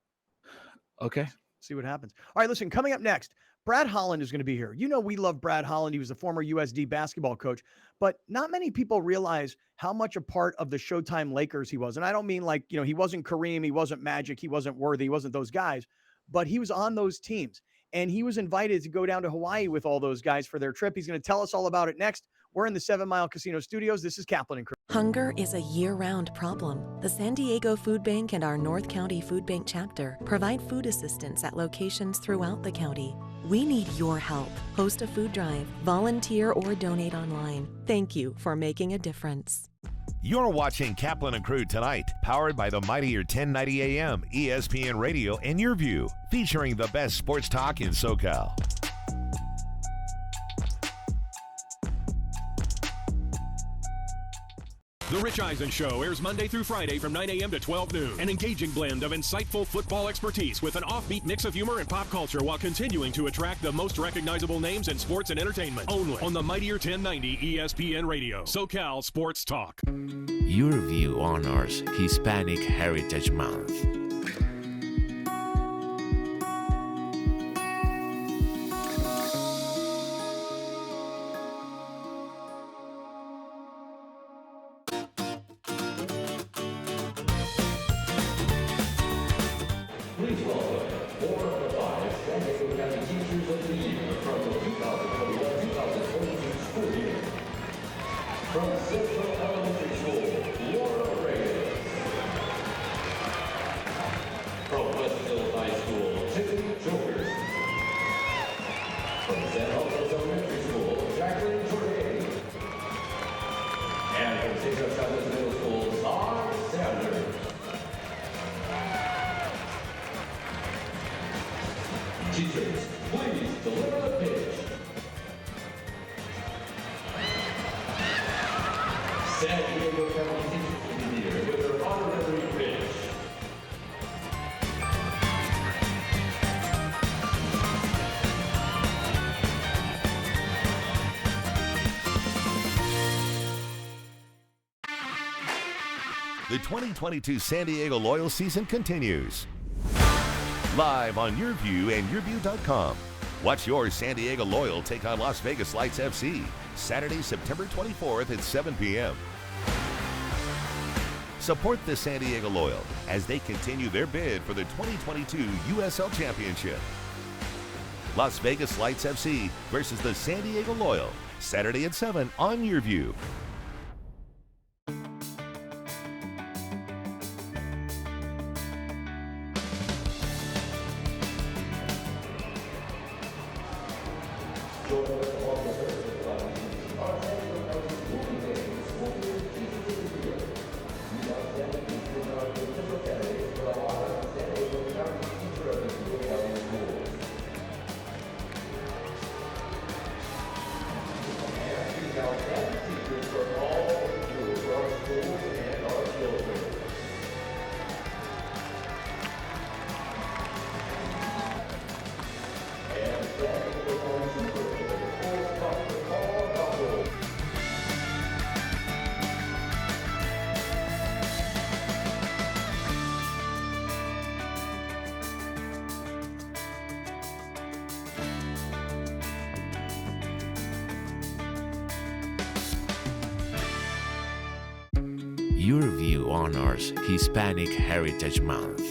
Okay. See what happens. All right, listen, coming up next, Brad Holland is going to be here. You know, we love Brad Holland. He was a former USD basketball coach, but not many people realize how much a part of the Showtime Lakers he was. And I don't mean like, he wasn't Kareem, he wasn't Magic, he wasn't Worthy, he wasn't those guys, but he was on those teams. And he was invited to go down to Hawaii with all those guys for their trip. He's going to tell us all about it next. We're in the 7 Mile Casino Studios. This is Kaplan and Crew. Hunger is a year-round problem. The San Diego Food Bank and our North County Food Bank chapter provide food assistance at locations throughout the county. We need your help. Host a food drive, volunteer, or donate online. Thank you for making a difference. You're watching Kaplan and Crew tonight, powered by the mightier 1090 AM, ESPN Radio, and Your View, featuring the best sports talk in SoCal. The Rich Eisen Show airs Monday through Friday from 9 a.m. to 12 noon. An engaging blend of insightful football expertise with an offbeat mix of humor and pop culture while continuing to attract the most recognizable names in sports and entertainment. Only on the mightier 1090 ESPN Radio. SoCal Sports Talk. Your View honors Hispanic Heritage Month. Please welcome 4 of the 5 San Diego County Teachers of the Year from the 2021-2022 school year. From Central Elementary School, Laura Reyes. From Westville High School, Tiffany Jokers. From San Alvaro Elementary School, Jacqueline Jordan. And from St. Joe Chavez Middle School, Todd Sanders. Teachers, please deliver the pitch. San Diego County Teachers of the Year with their honorary pitch. The 2022 San Diego Loyal season continues. Live on Your View and YourView.com. Watch your San Diego Loyal take on Las Vegas Lights FC Saturday, September 24th at 7 p.m. Support the San Diego Loyal as they continue their bid for the 2022 USL Championship. Las Vegas Lights FC versus the San Diego Loyal, Saturday at 7 on Your View. Your View honors Hispanic Heritage Month.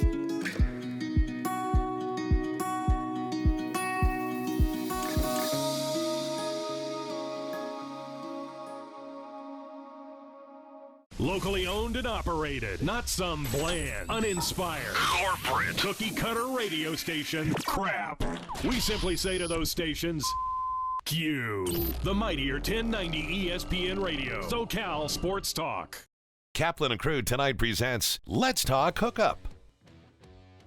Locally owned and operated. Not some bland, uninspired, corporate, cookie-cutter radio station crap. We simply say to those stations, you. The mightier 1090 ESPN Radio. SoCal Sports Talk. Kaplan and Crew tonight presents Let's Talk Hookup.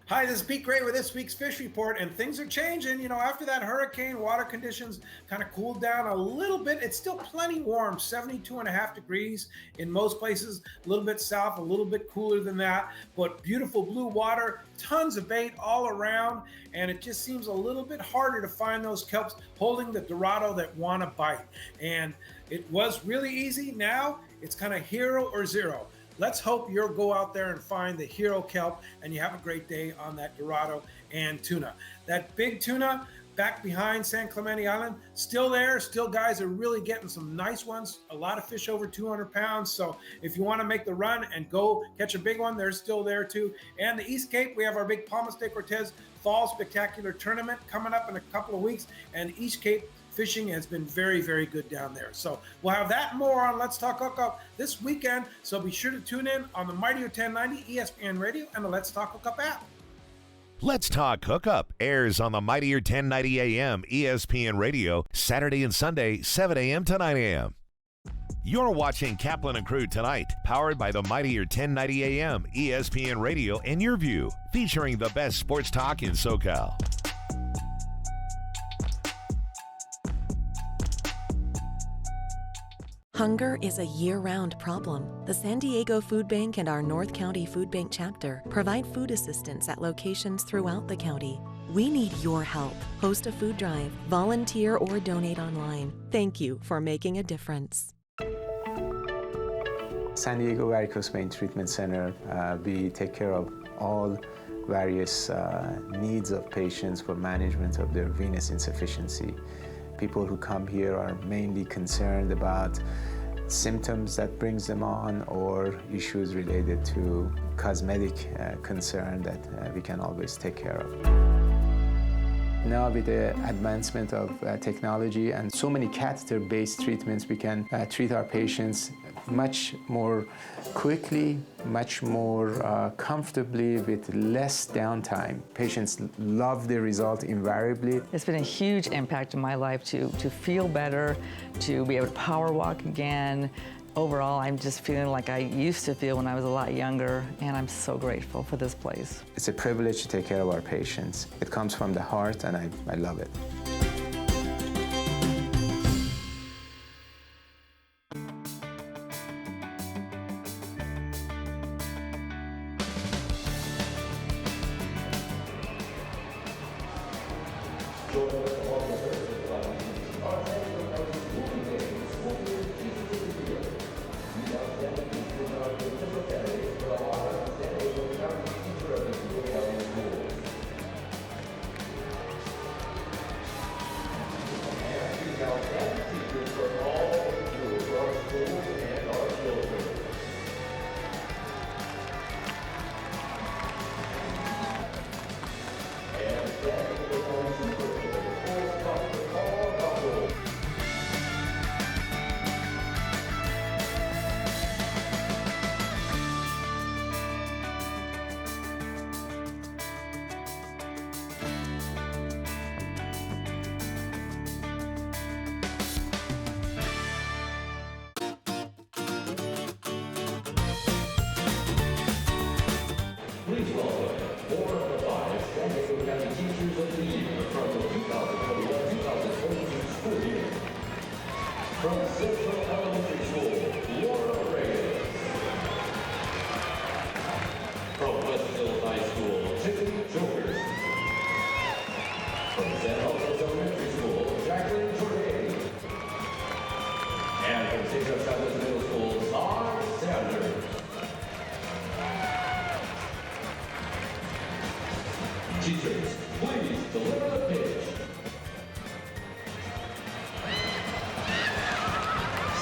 Hi, this is Pete Gray with this week's Fish Report, and things are changing. You know, after that hurricane, water conditions kind of cooled down a little bit. It's still plenty warm, 72.5 degrees in most places, a little bit south, a little bit cooler than that, but beautiful blue water, tons of bait all around, and it just seems a little bit harder to find those kelps holding the Dorado that want to bite. And it was really easy. Now it's kind of hero or zero. Let's hope you'll go out there and find the hero kelp, and you have a great day on that Dorado and tuna. That big tuna back behind San Clemente Island, still there. Still guys are really getting some nice ones. A lot of fish over 200 pounds. So if you want to make the run and go catch a big one, they're still there too. And the East Cape, we have our big Palmas de Cortez Fall Spectacular Tournament coming up in a couple of weeks. And East Cape fishing has been very, very good down there. So we'll have that and more on Let's Talk Hookup this weekend. So be sure to tune in on the Mightier 1090 ESPN Radio and the Let's Talk Hookup app. Let's Talk Hookup airs on the Mightier 1090 AM ESPN Radio Saturday and Sunday, 7 a.m. to 9 a.m. You're watching Kaplan and Crew tonight, powered by the Mightier 1090 AM ESPN Radio and Your View, featuring the best sports talk in SoCal. Hunger is a year-round problem. The San Diego Food Bank and our North County Food Bank chapter provide food assistance at locations throughout the county. We need your help. Host a food drive, volunteer, or donate online. Thank you for making a difference. San Diego Varicose Vein Treatment Center, we take care of all various needs of patients for management of their venous insufficiency. People who come here are mainly concerned about symptoms that brings them on or issues related to cosmetic concern that we can always take care of. Now with the advancement of technology and so many catheter-based treatments, we can treat our patients much more quickly, much more comfortably with less downtime. Patients love the result invariably. It's been a huge impact in my life to feel better, to be able to power walk again. Overall, I'm just feeling like I used to feel when I was a lot younger, and I'm so grateful for this place. It's a privilege to take care of our patients. It comes from the heart, and I love it. Please welcome 4 of the 5 San Diego County Teachers of the Year from the 2021-2022 school year. From Central Elementary School, Laura Reyes. From Westville High School, Tiffany Jokers. From San Jose Elementary School, Jacqueline Jordan. And from St. Joe Southwest Middle School, Todd Sanders. Teachers, please deliver the pitch.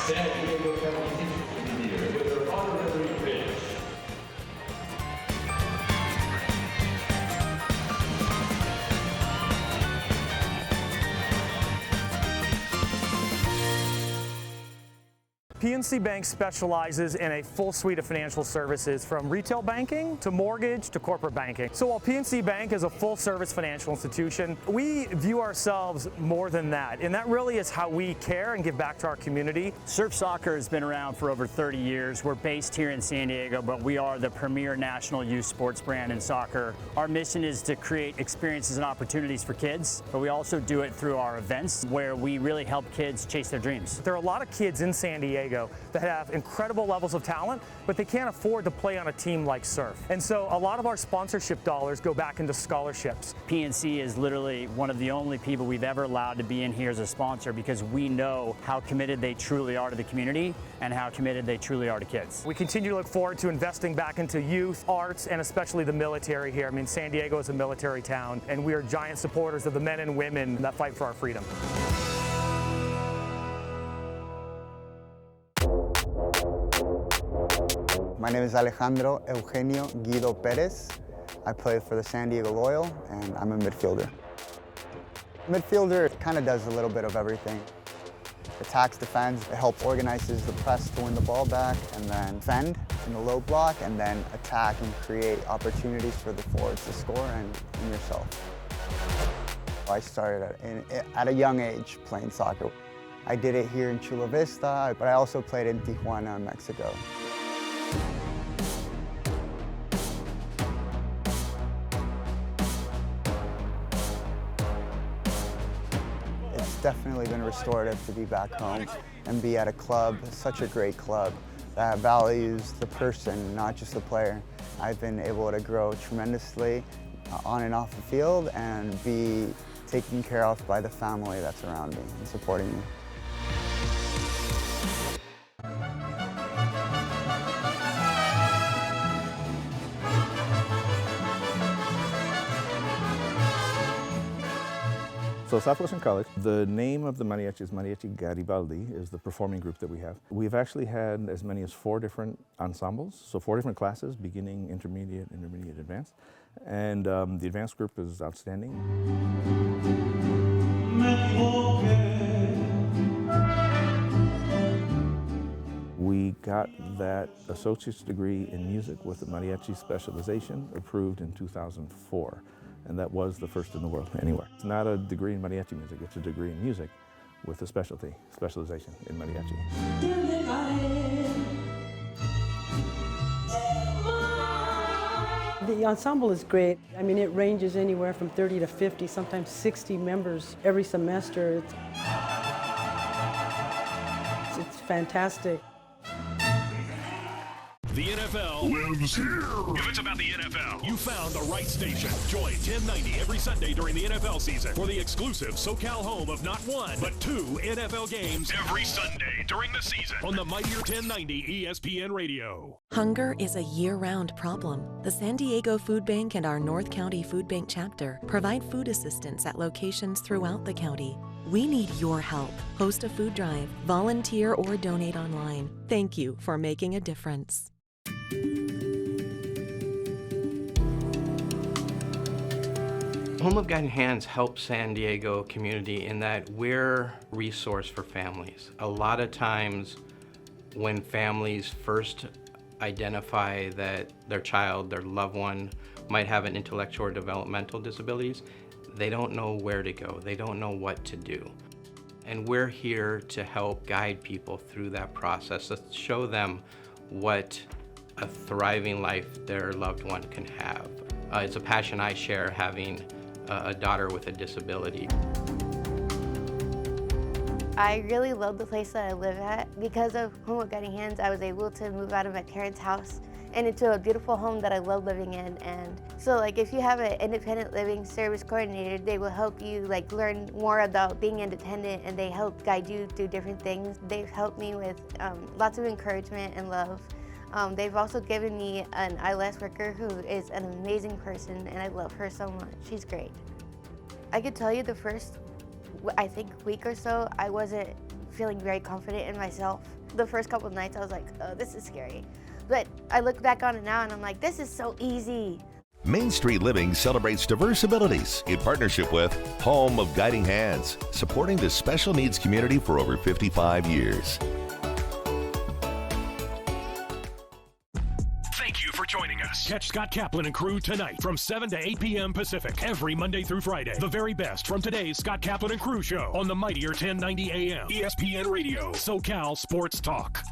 San Diego County Teachers of the Year with their honorary pitch. PNC Bank specializes in a full suite of financial services from retail banking to mortgage to corporate banking. So while PNC Bank is a full-service financial institution, we view ourselves more than that, and that really is how we care and give back to our community. Surf Soccer has been around for over 30 years. We're based here in San Diego, but we are the premier national youth sports brand in soccer. Our mission is to create experiences and opportunities for kids, but we also do it through our events where we really help kids chase their dreams. There are a lot of kids in San Diego that have incredible levels of talent, but they can't afford to play on a team like Surf. And so a lot of our sponsorship dollars go back into scholarships. PNC is literally one of the only people we've ever allowed to be in here as a sponsor because we know how committed they truly are to the community and how committed they truly are to kids. We continue to look forward to investing back into youth, arts, and especially the military here. I mean, San Diego is a military town, and we are giant supporters of the men and women that fight for our freedom. My name is Alejandro Eugenio Guido Perez. I play for the San Diego Loyal, and I'm a midfielder. Midfielder kind of does a little bit of everything. Attacks, defends, it helps organizes the press to win the ball back, and then defend in the low block, and then attack and create opportunities for the forwards to score and yourself. I started at a young age playing soccer. I did it here in Chula Vista, but I also played in Tijuana, Mexico. Definitely been restorative to be back home and be at a club, such a great club that values the person, not just the player. I've been able to grow tremendously on and off the field and be taken care of by the family that's around me and supporting me. So Southwestern College, the name of the mariachi is Mariachi Garibaldi, is the performing group that we have. We've actually had as many as 4 different ensembles, so 4 different classes, beginning, intermediate, advanced. And the advanced group is outstanding. We got that associate's degree in music with the mariachi specialization approved in 2004. And that was the first in the world anywhere. It's not a degree in mariachi music, it's a degree in music with a specialization in mariachi. The ensemble is great. I mean, it ranges anywhere from 30 to 50, sometimes 60 members every semester. It's fantastic. The NFL lives here. If it's about the NFL, you found the right station. Join 1090 every Sunday during the NFL season for the exclusive SoCal home of not 1, but 2 NFL games every Sunday during the season on the mightier 1090 ESPN Radio. Hunger is a year-round problem. The San Diego Food Bank and our North County Food Bank chapter provide food assistance at locations throughout the county. We need your help. Host a food drive, volunteer, or donate online. Thank you for making a difference. Home of Guiding Hands helps San Diego community in that we're a resource for families. A lot of times when families first identify that their child, their loved one, might have an intellectual or developmental disabilities, they don't know where to go. They don't know what to do. And we're here to help guide people through that process, to show them what a thriving life their loved one can have. It's a passion I share, having a daughter with a disability. I really love the place that I live at. Because of Home of Guiding Hands, I was able to move out of my parents' house and into a beautiful home that I love living in. And so if you have an independent living service coordinator, they will help you learn more about being independent, and they help guide you through different things. They've helped me with lots of encouragement and love. They've also given me an ILS worker who is an amazing person, and I love her so much. She's great. I could tell you the first, week or so, I wasn't feeling very confident in myself. The first couple of nights I was like, oh, this is scary. But I look back on it now and I'm like, this is so easy. Main Street Living celebrates diverse abilities in partnership with Home of Guiding Hands, supporting the special needs community for over 55 years. Catch Scott Kaplan and crew tonight from 7 to 8 p.m. Pacific every Monday through Friday. The very best from today's Scott Kaplan and crew show on the mightier 1090 AM ESPN Radio, SoCal Sports Talk.